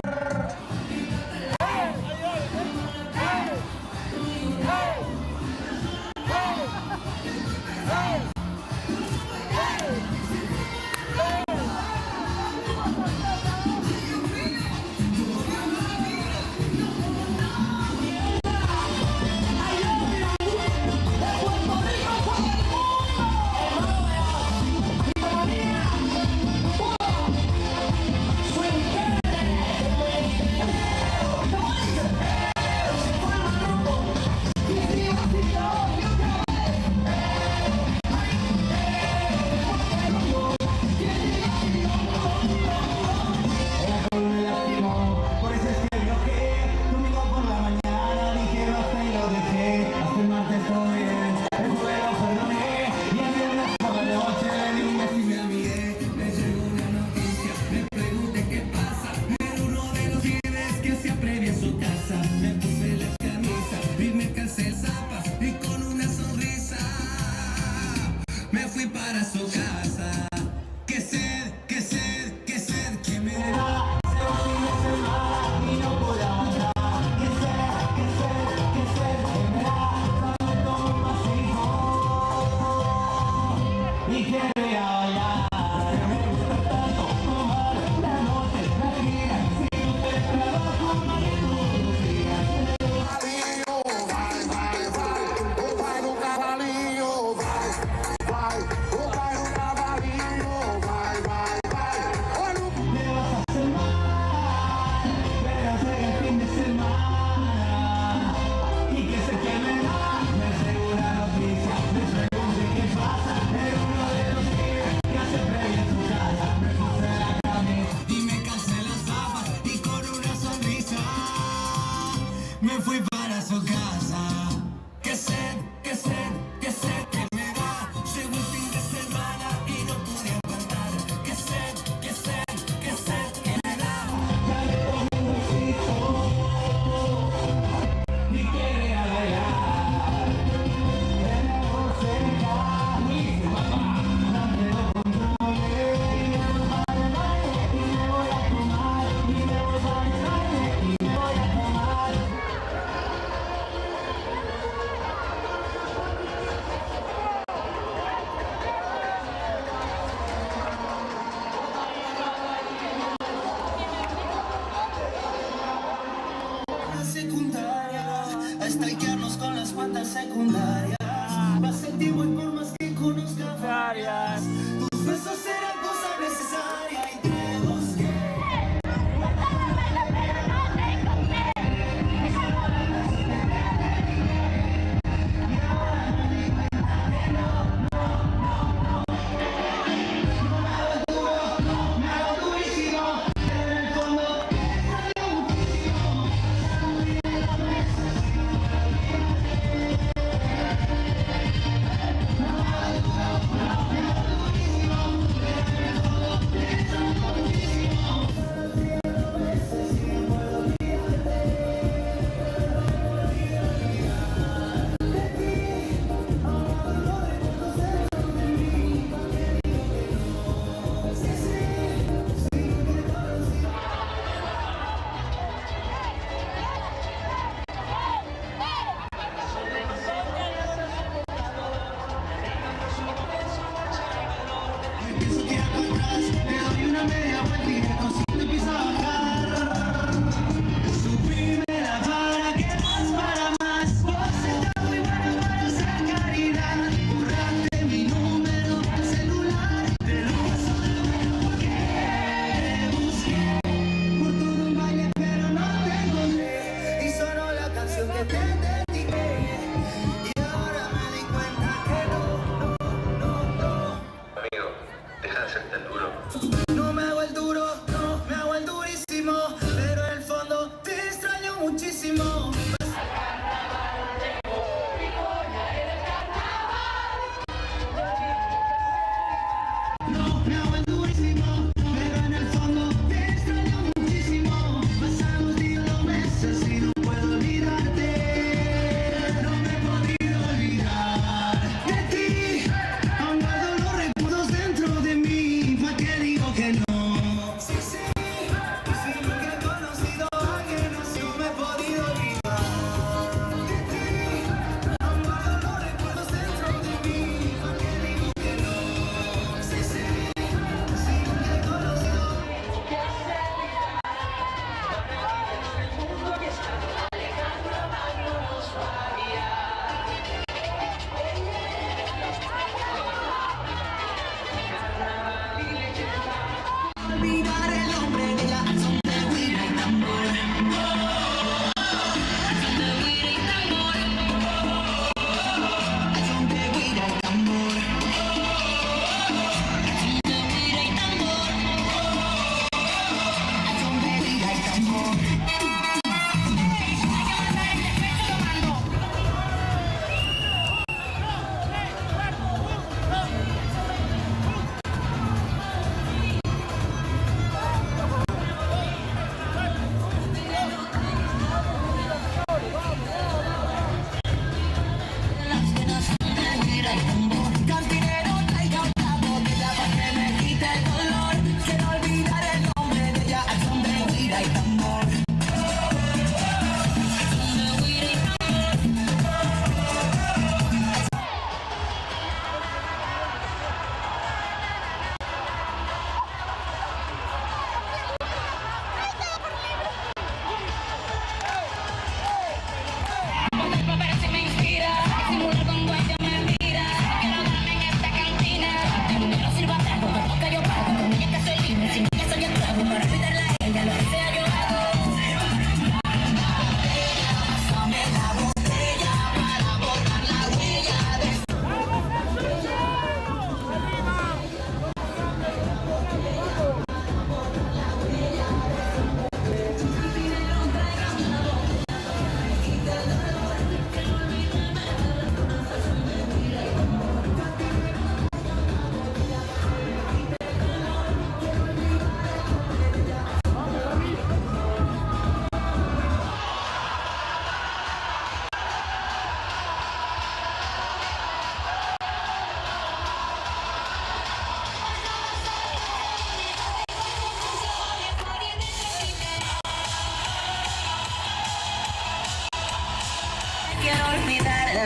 olvidarla,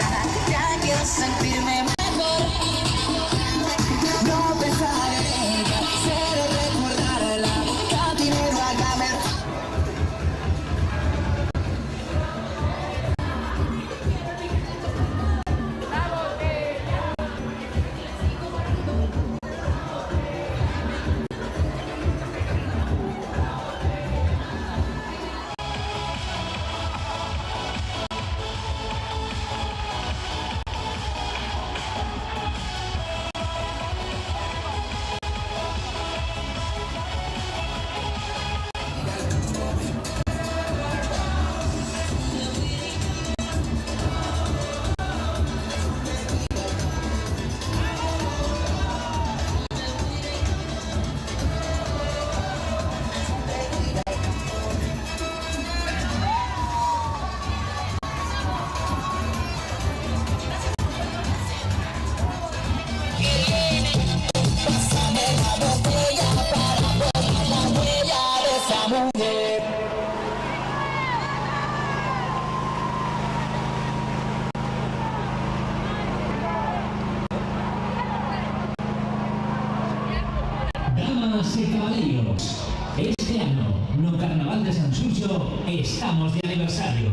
ya quiero sentirme mejor. No pensar en ella, cero recordarla, continúo a ganar. Damas y caballeros, este año, no Carnaval de Sanxenxo, estamos de aniversario.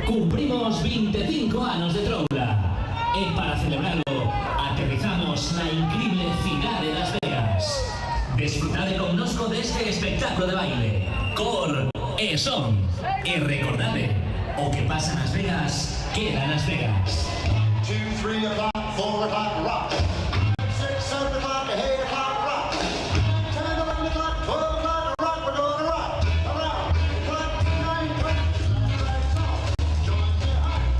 Cumplimos 25 anos de troula. E para celebrarlo, aterrizamos na increíble cidade de Las Vegas. Disfrutade connosco deste espectáculo de baile, cor e son. E recordade, o que pasa nas Vegas, queda nas Vegas. 2, 3 o'clock, 4 o'clock, rock. 6, 7 o'clock, 8 o'clock, rock. 10, 11 o'clock, 12 o'clock, rock. We're gonna rock around the clock, 9, 20. Lights off. Join the high.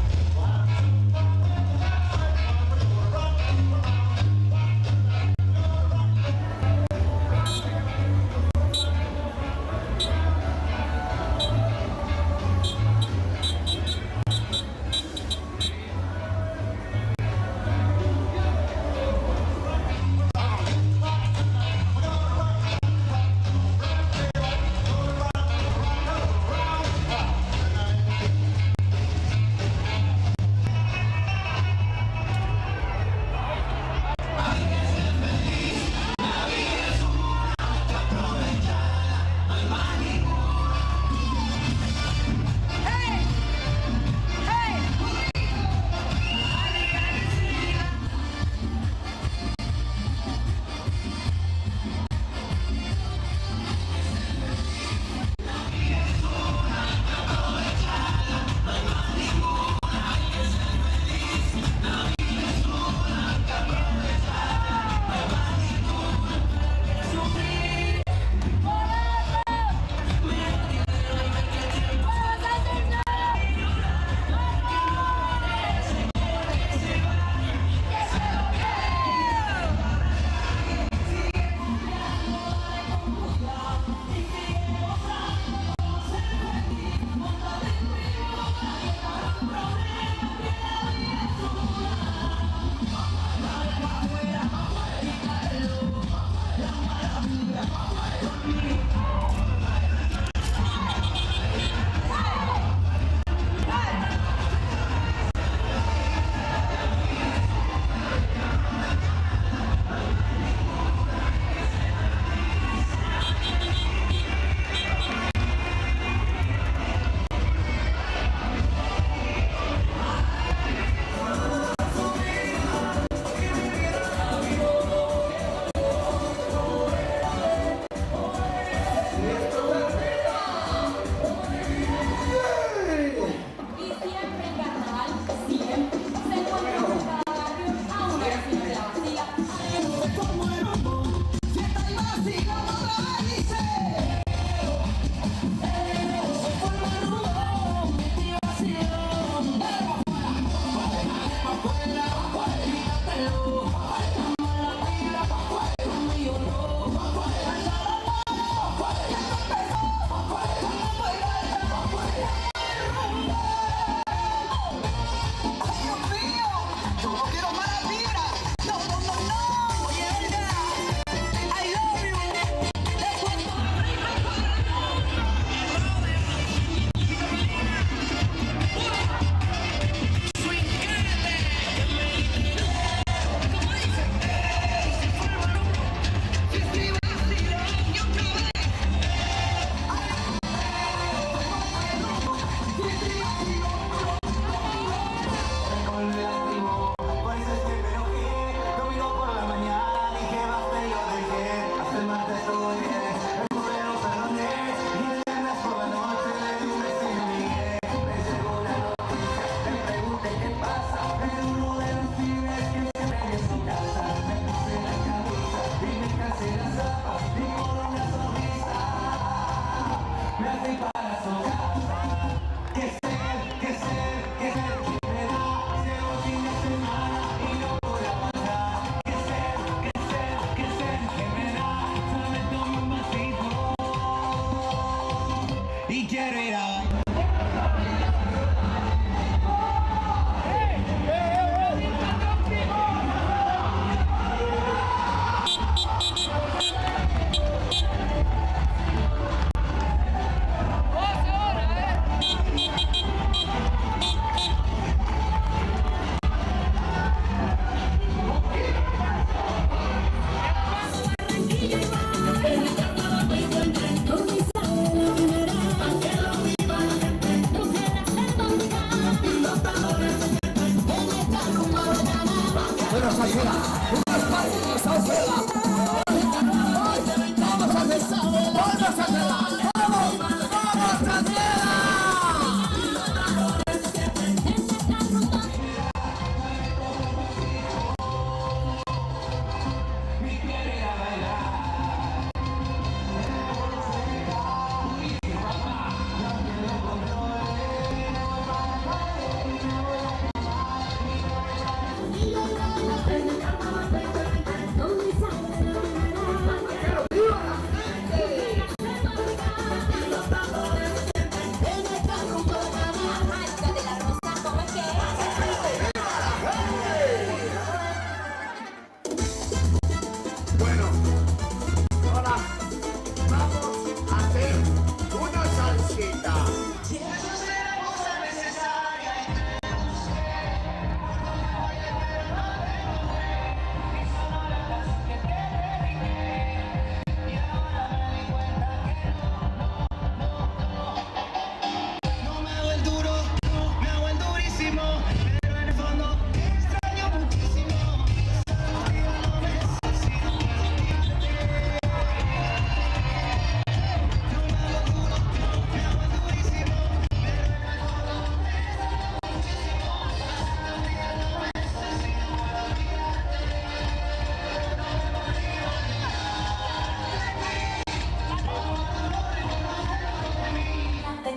Y quiero ir a bailar.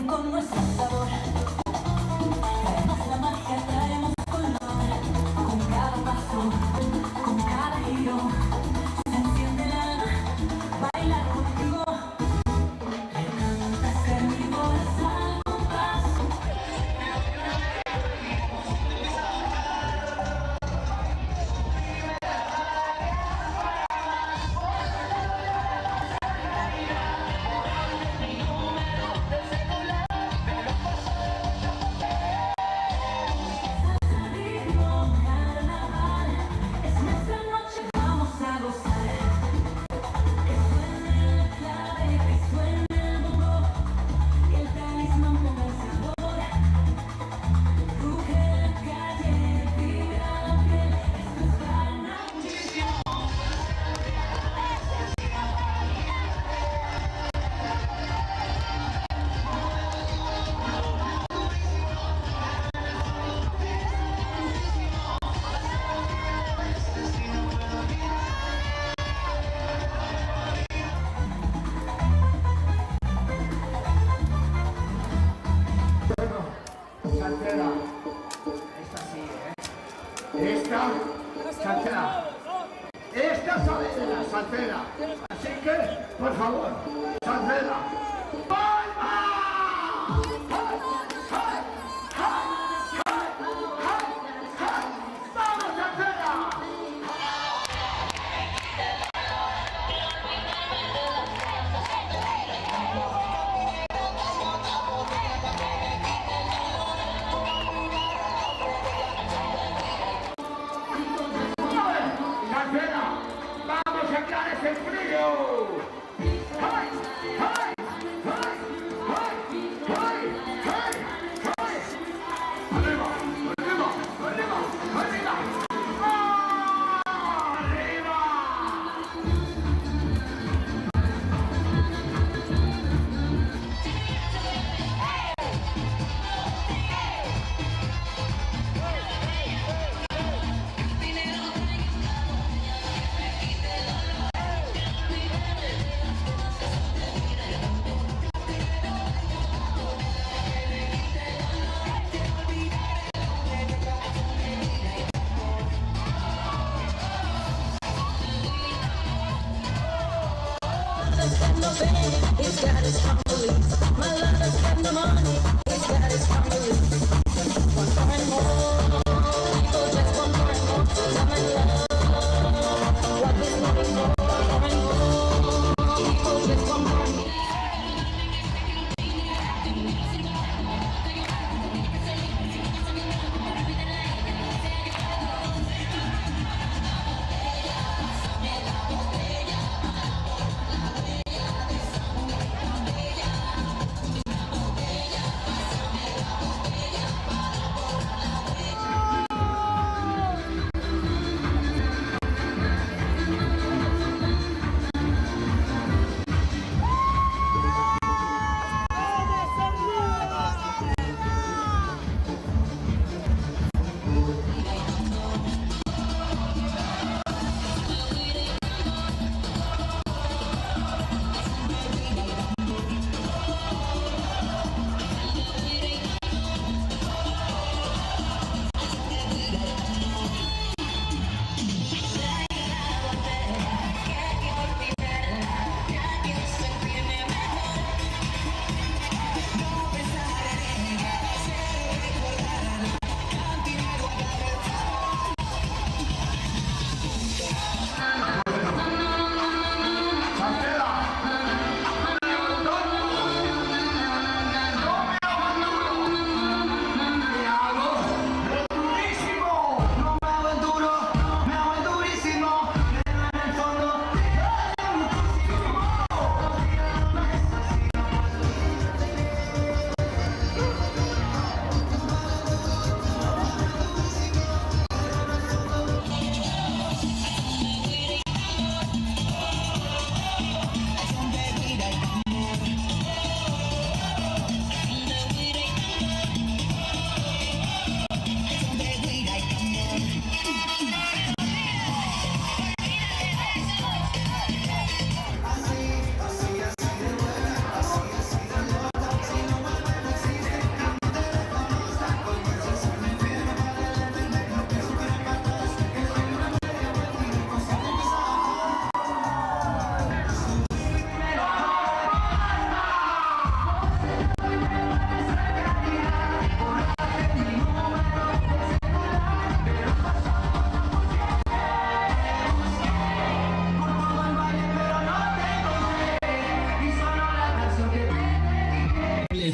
Con nuestro sabor, traemos la magia, traemos color, con cada paso, con cada giro, se enciende el alma, bailar contigo, le cantas a mi corazón al compás. Salceda, esta sí, esta, Salceda, esta Salceda, así que, por favor, Salceda, ¡palma! ¡Vamos, Salceda! ¡Vamos a quitar ese frío! ¡Ay! ¡Ay!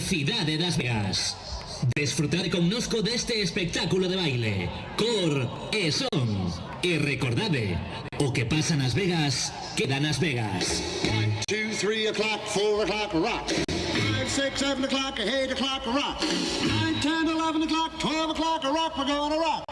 Cidade das Vegas. Desfrutad connosco deste espectáculo de baile, cor e son. E recordade, o que pasa nas Vegas, queda nas Vegas. 1, 2, 3 o'clock, 4 o'clock, rock. 5, 6, 7 o'clock, 8 o'clock, rock. 9, 10, 11 o'clock, 12 o'clock, rock. We're gonna rock.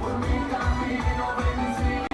Por mi camino vencí.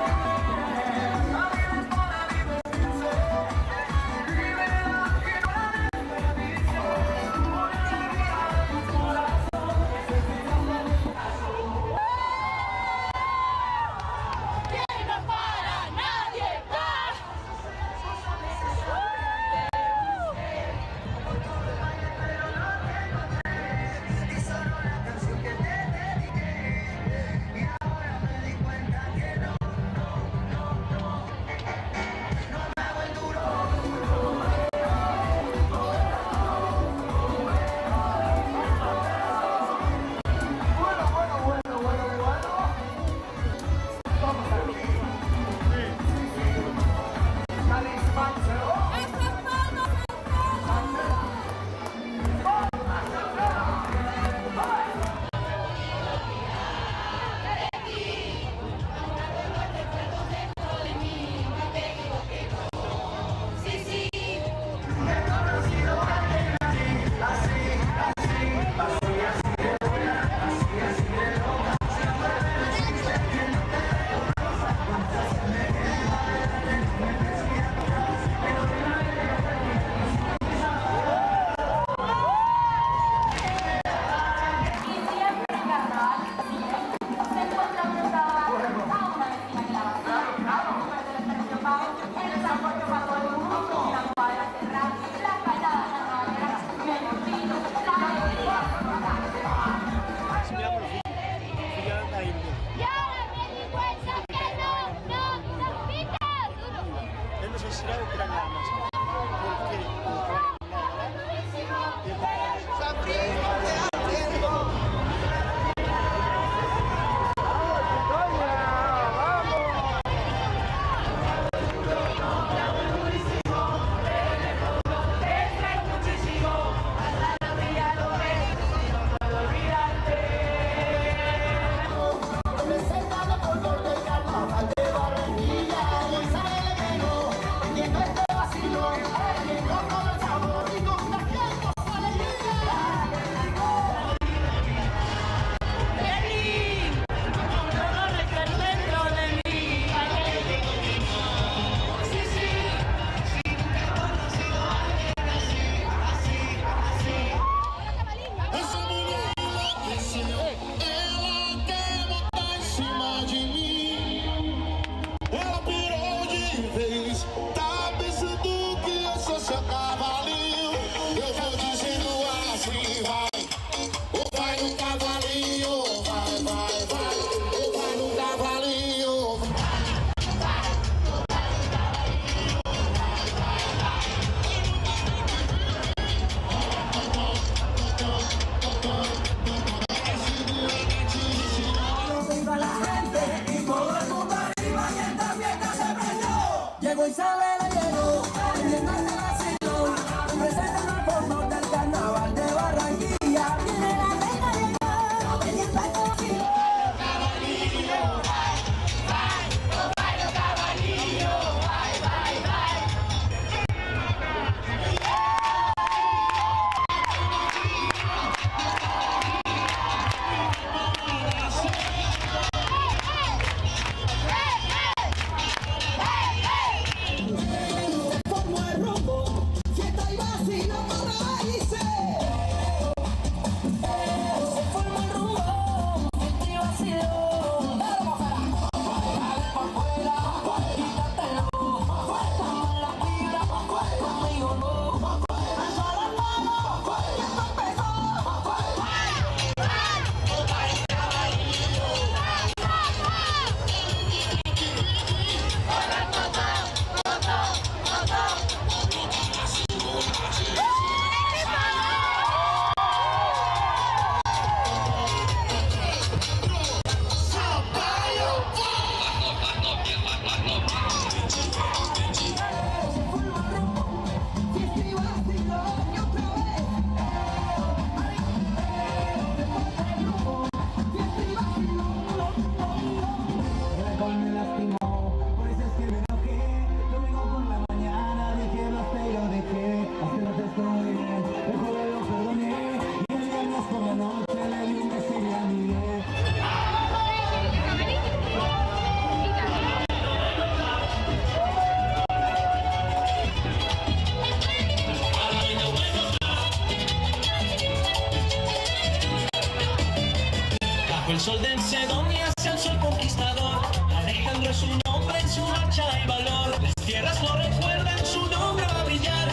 del sol del Sedonia hacia el sol conquistador. Alejandro es su nombre en su marcha y valor. Las tierras lo recuerdan, su nombre va a brillar.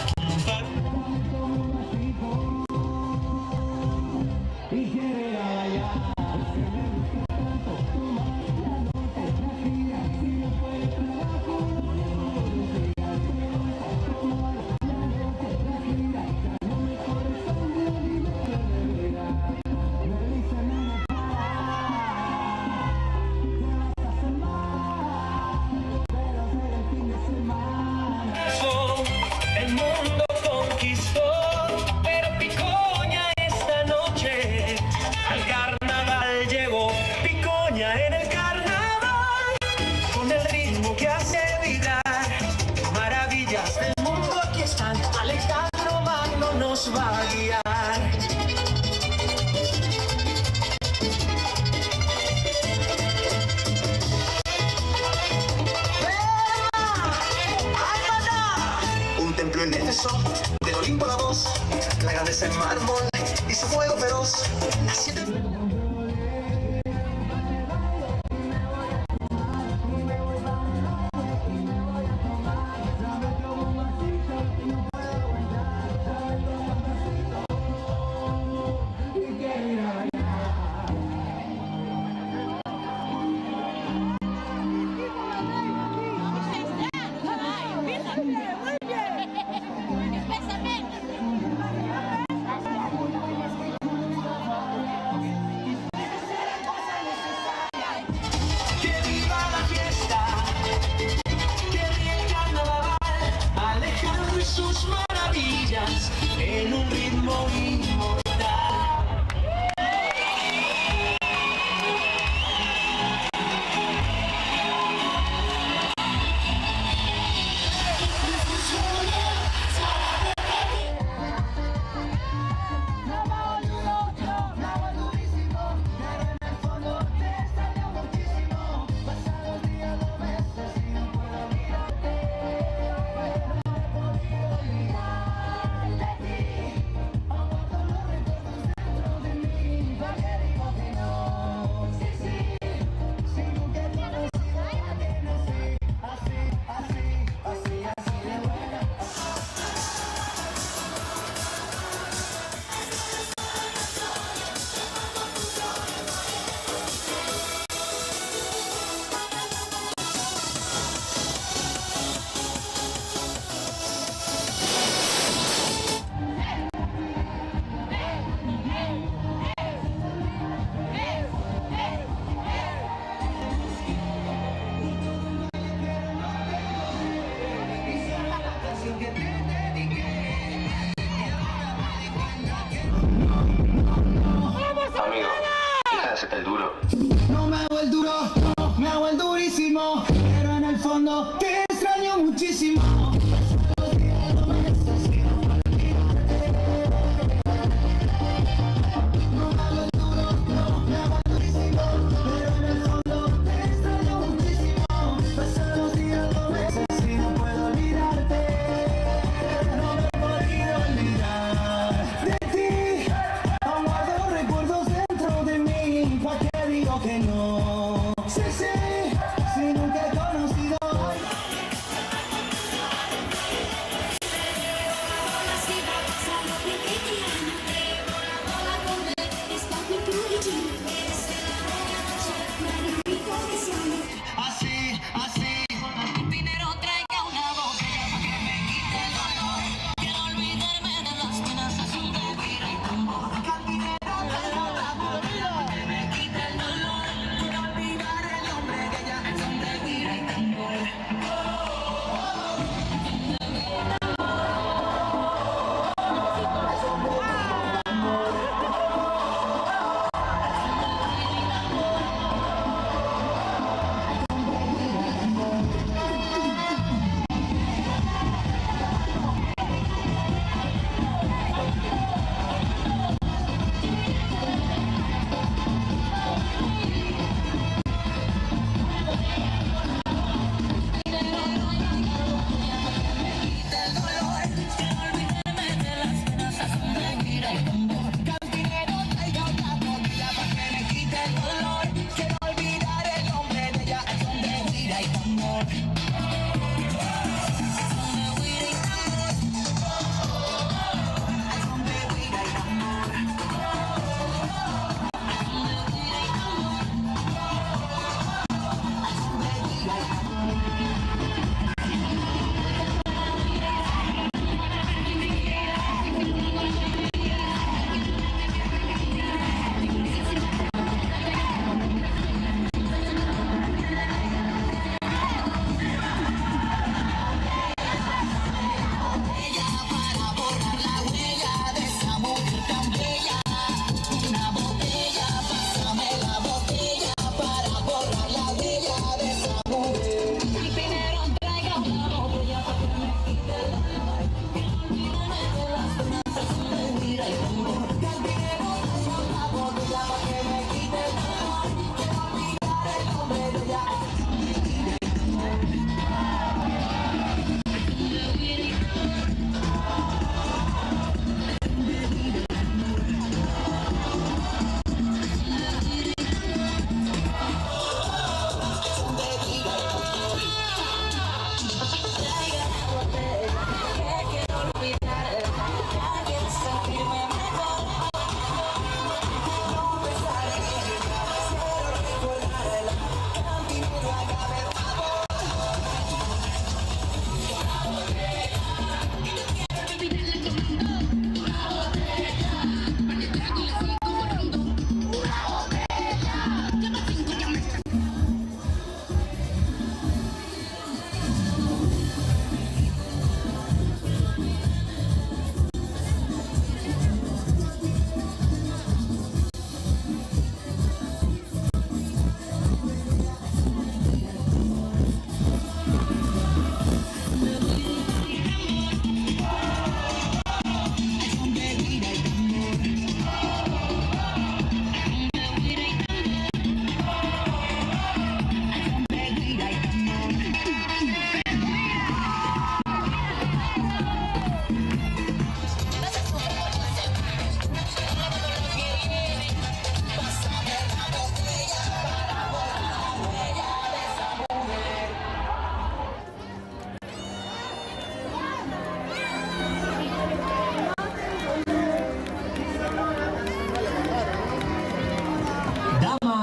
El mundo conquistó, pero Picoña esta noche al carnaval llegó. Picoña en el carnaval, con el ritmo que hace vibrar. Maravillas del mundo aquí están, Alejandro Magno nos va a guiar. En Éfeso, del Olimpo la voz, la grandeza en mármol y su fuego feroz. Las 7... Sus maravillas en un ritmo inmortal. Amigo, deja de hacerte el duro. No me hago el duro, no me hago el durísimo, pero en el fondo te extraño muchísimo.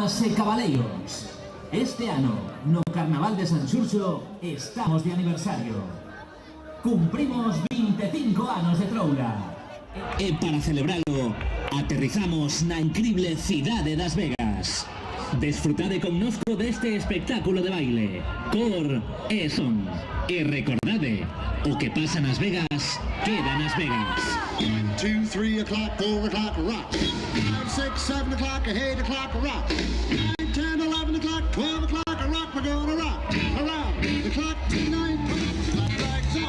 Damas e cabaleiros, este ano no Carnaval de Sanxurxo estamos de aniversario. Cumprimos 25 anos de Troula. E para celebralo, aterrizamos na incrible cidade das Vegas. Desfrutade connosco deste espectáculo de baile, cor e son. E recordade, o que pasa nas Vegas, queda nas Vegas. 1, 2, 3 o'clock, 4 o'clock, rock. 5, 6, 7 o'clock, 8 o'clock, rock. 9, 10, 11 o'clock, 12 o'clock, rock. We're gonna rock around the clock tonight. Like so,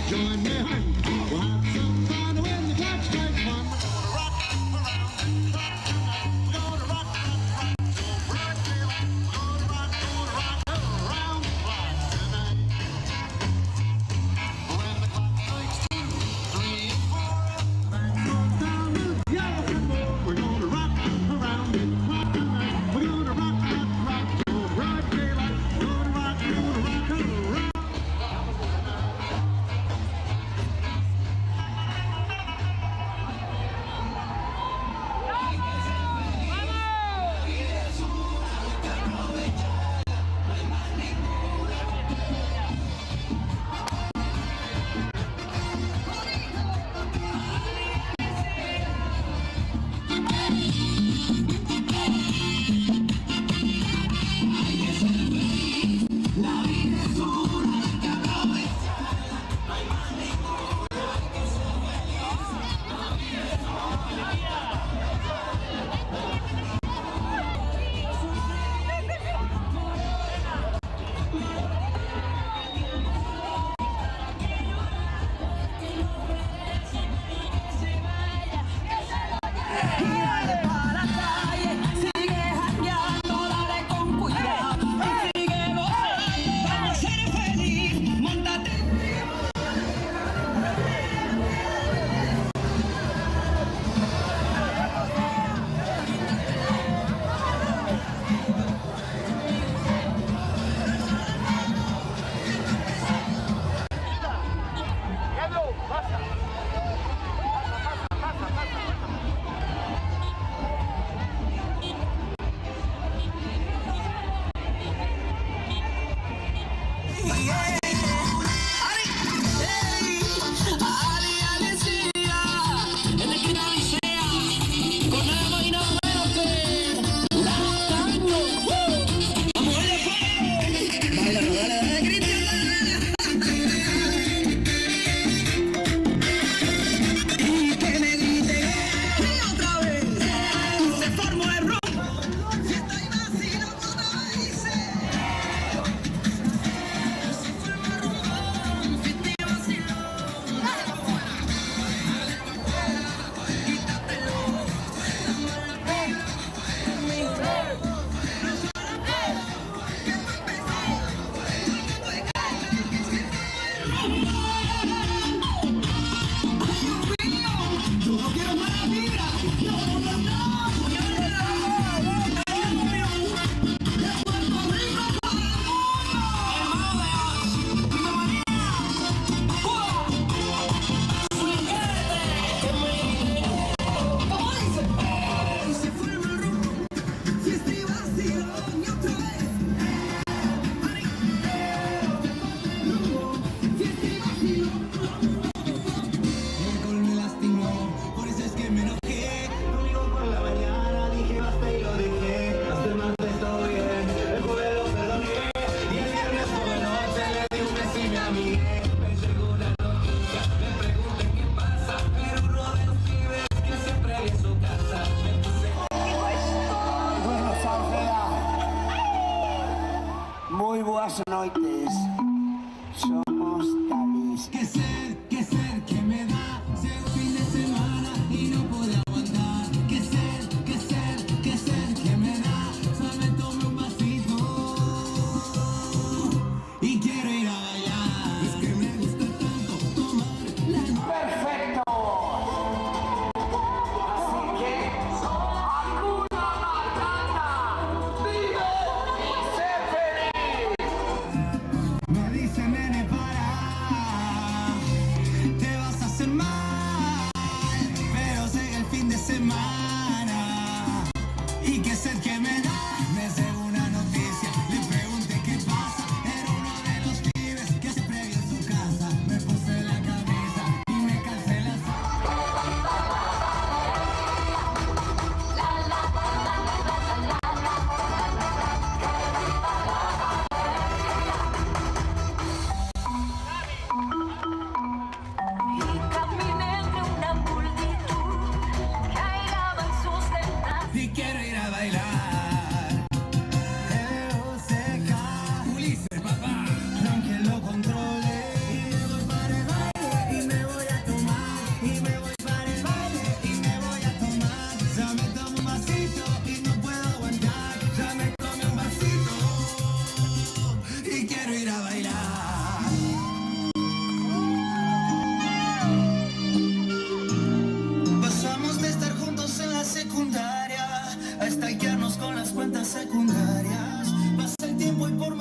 join me, honey. We'll have some fun when the clock strikes 1. We're gonna rock around the clock tonight. We're gonna rock, so rock, gonna rock around the clock tonight. When the clock strikes 2, 3, 4, then go down the yellow brick road. We're gonna rock around the clock tonight. We're gonna rock, so broad daylight. Gonna rock around. Moi boas noites. Somos Talis. Que ser que me da ser fin de semana y no puedo aguantar. Que ser que me da. Solo tomo un vasito y quiero ir a bailar. Es que me gusta tanto tomar la noche. ¡Perfecto! Así que Hakuna Matata. ¡Vive y sé feliz! Me dice nene,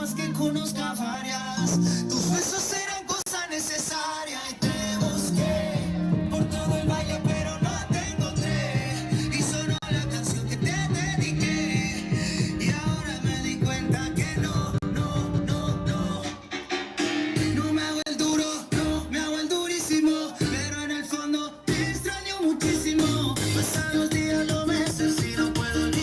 más que conozca varias. Tus besos serán cosa necesaria y te busqué por todo el baile, pero no te encontré. Y sonó la canción que te dediqué. Y ahora me di cuenta que no me hago el duro, no me hago el durísimo. Pero en el fondo te extraño muchísimo. Pasan los días, los meses y no puedo olvidar.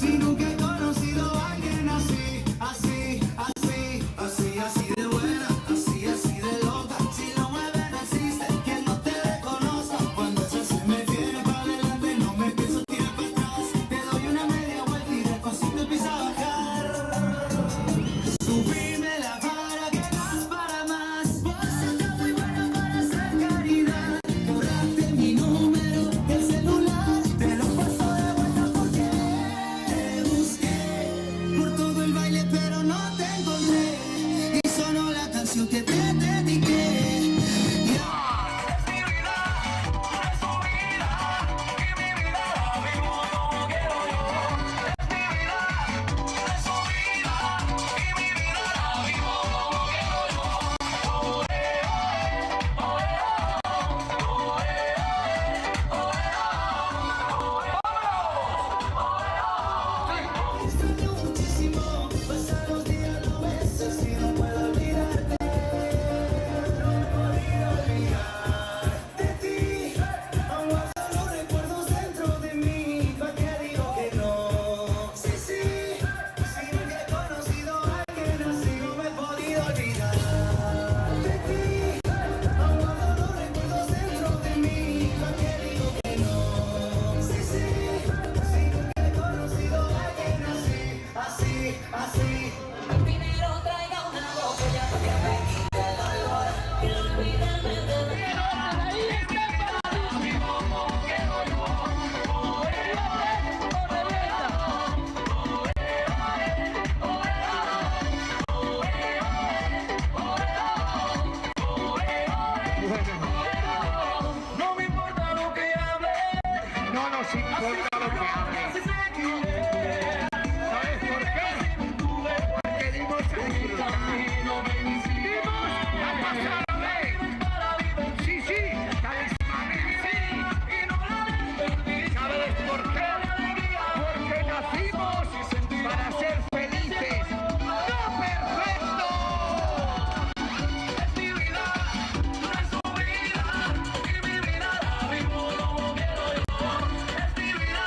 Si nunca he conocido a alguien así, así, así, así, así de buena, así, así de loca. Si lo mueve no existe quien no te reconozca. Cuando ella se me viene para adelante no me pienso tirar para atrás. Te doy una media vuelta y despacito empieza a bajar. Subirme la vara que das para más. Vos estás muy buena para hacer caridad. Borraste mi número del celular, te lo paso de vuelta porque te busqué por todo el baile, pero no te encontré. Y sonó la canción que te dediqué. Y ahora es mi vida, es tu vida, y mi vida la vivo como quiero yo. Es mi vida, es tu vida, y mi vida la vivo como quiero yo. Extraño muchísimo, pasan los días, los meses y no puedo olvidarte. No me he podido olvidar de ti. Aún guardo los recuerdos dentro de mí. ¿Para qué digo que no? Sí, sí, si nunca he conocido a alguien así, no me he podido olvidar de ti. Aún guardo los recuerdos dentro de mí. ¿Para qué digo que no? Sí, sí, si nunca he conocido a alguien así, así, así. Primero traiga una botella que me quite el dolor y olvídame de mí. No me importa lo que hable, no nos importa lo que hable. ¿Sabes por qué? Porque dimos a disfrutar, dimos a pasar bien. Sí, sí, carismáticamente. ¿Sabes por qué? Porque nacimos para ser felices, no perfectos. Es mi vida, no es tu vida, y mi vida la vivo como quiero yo. Es mi vida,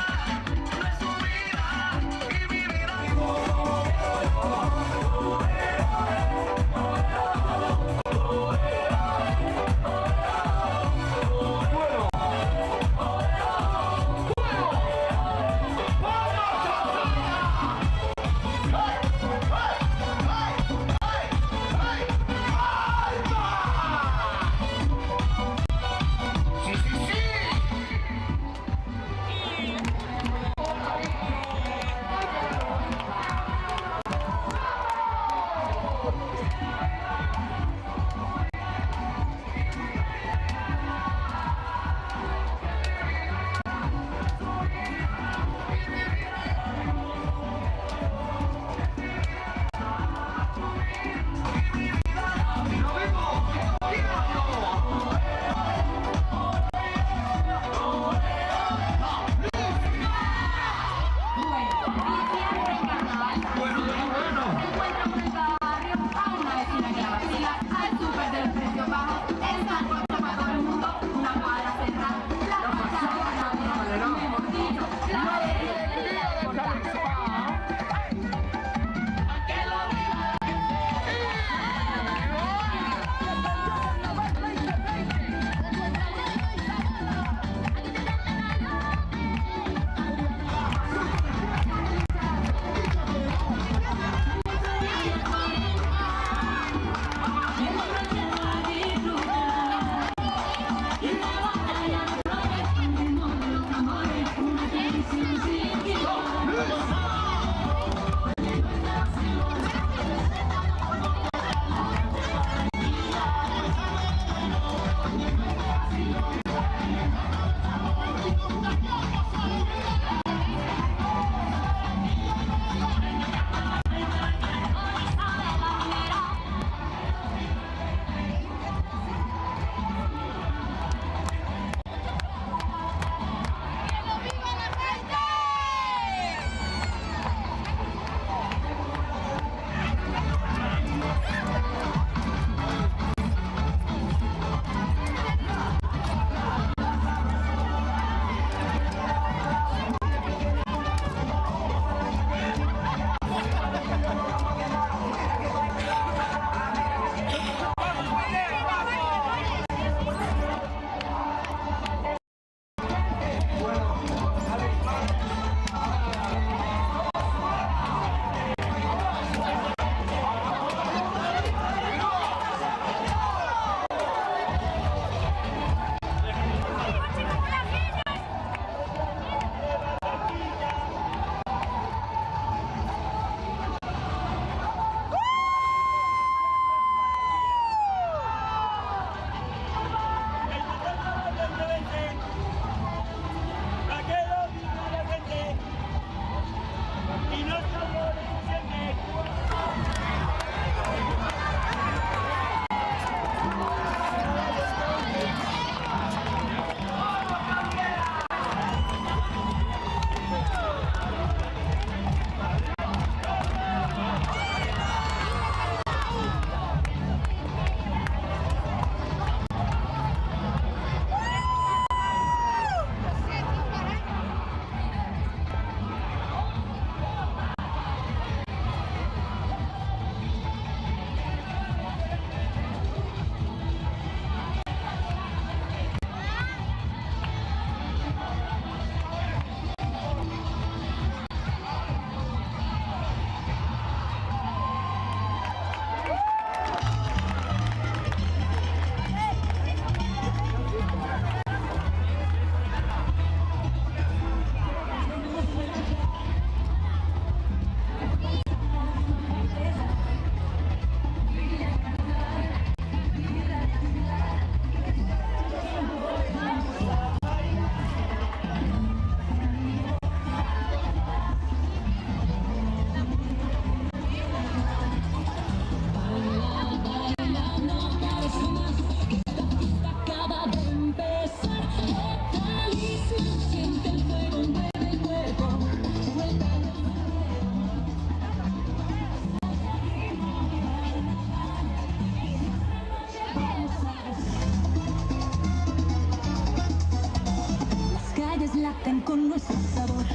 con nuestro sabor.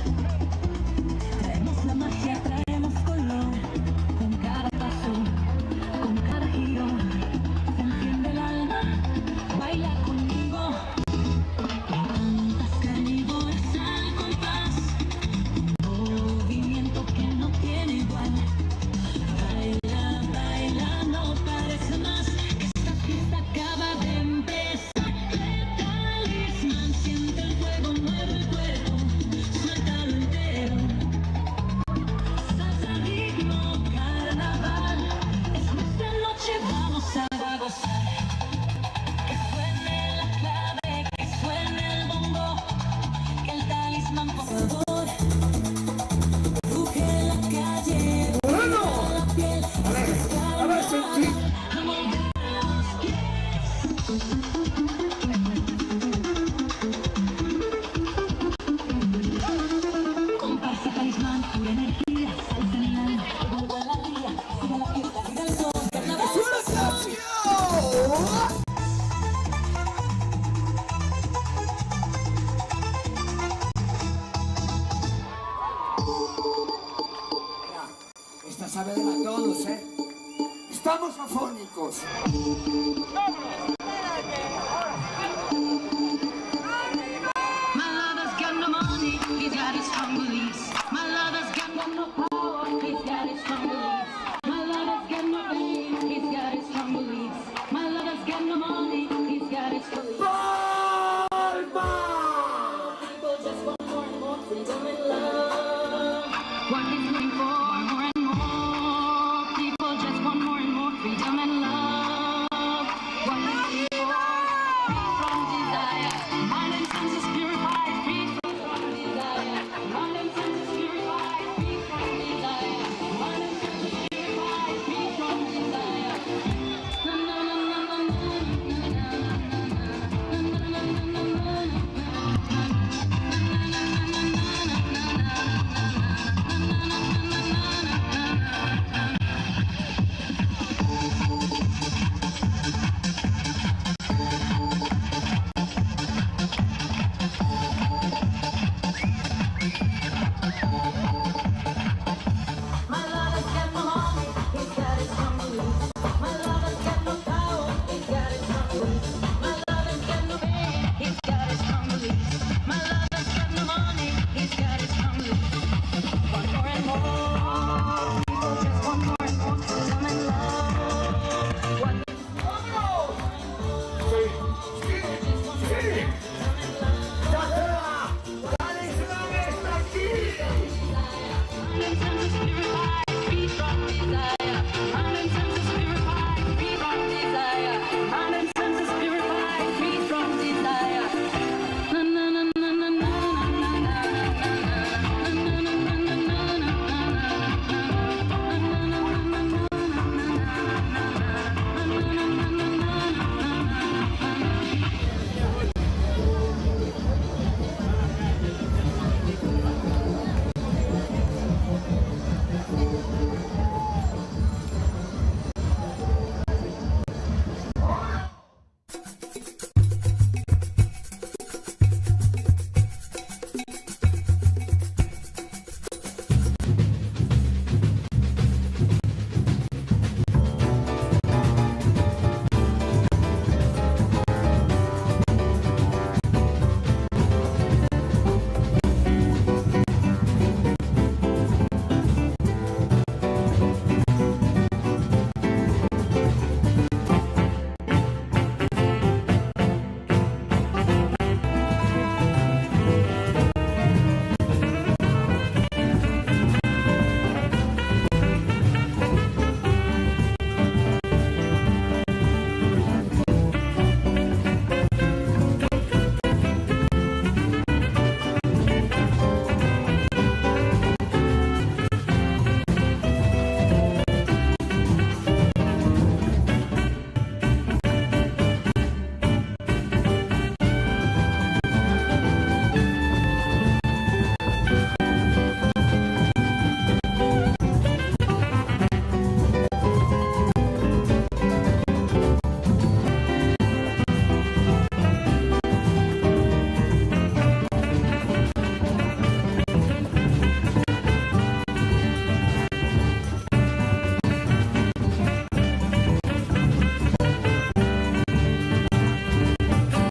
Traemos la magia, traemos color. Con cada paso, con cada giro, se enciende el alma, baila conmigo. Cantas carnívoras al compás, movimiento que no tiene igual. Baila, baila, no parece más. Esta fiesta acaba de empezar. El talismán siente el fuego, mueve el cuerpo, suéltalo entero. Salsa, ritmo, carnaval, es nuestra noche, vamos a gozar. Que suene la clave, que suene el bombo, que el talismán, por favor, ruge la calle, la piel, a ver, sentir. Comparsa, talismán, pura energía, salsa en el alma, vuelve la alegría, sigue la fiesta, sigue el sol, carnaval. Esta sabe de a todos, ¿eh? Estamos afónicos.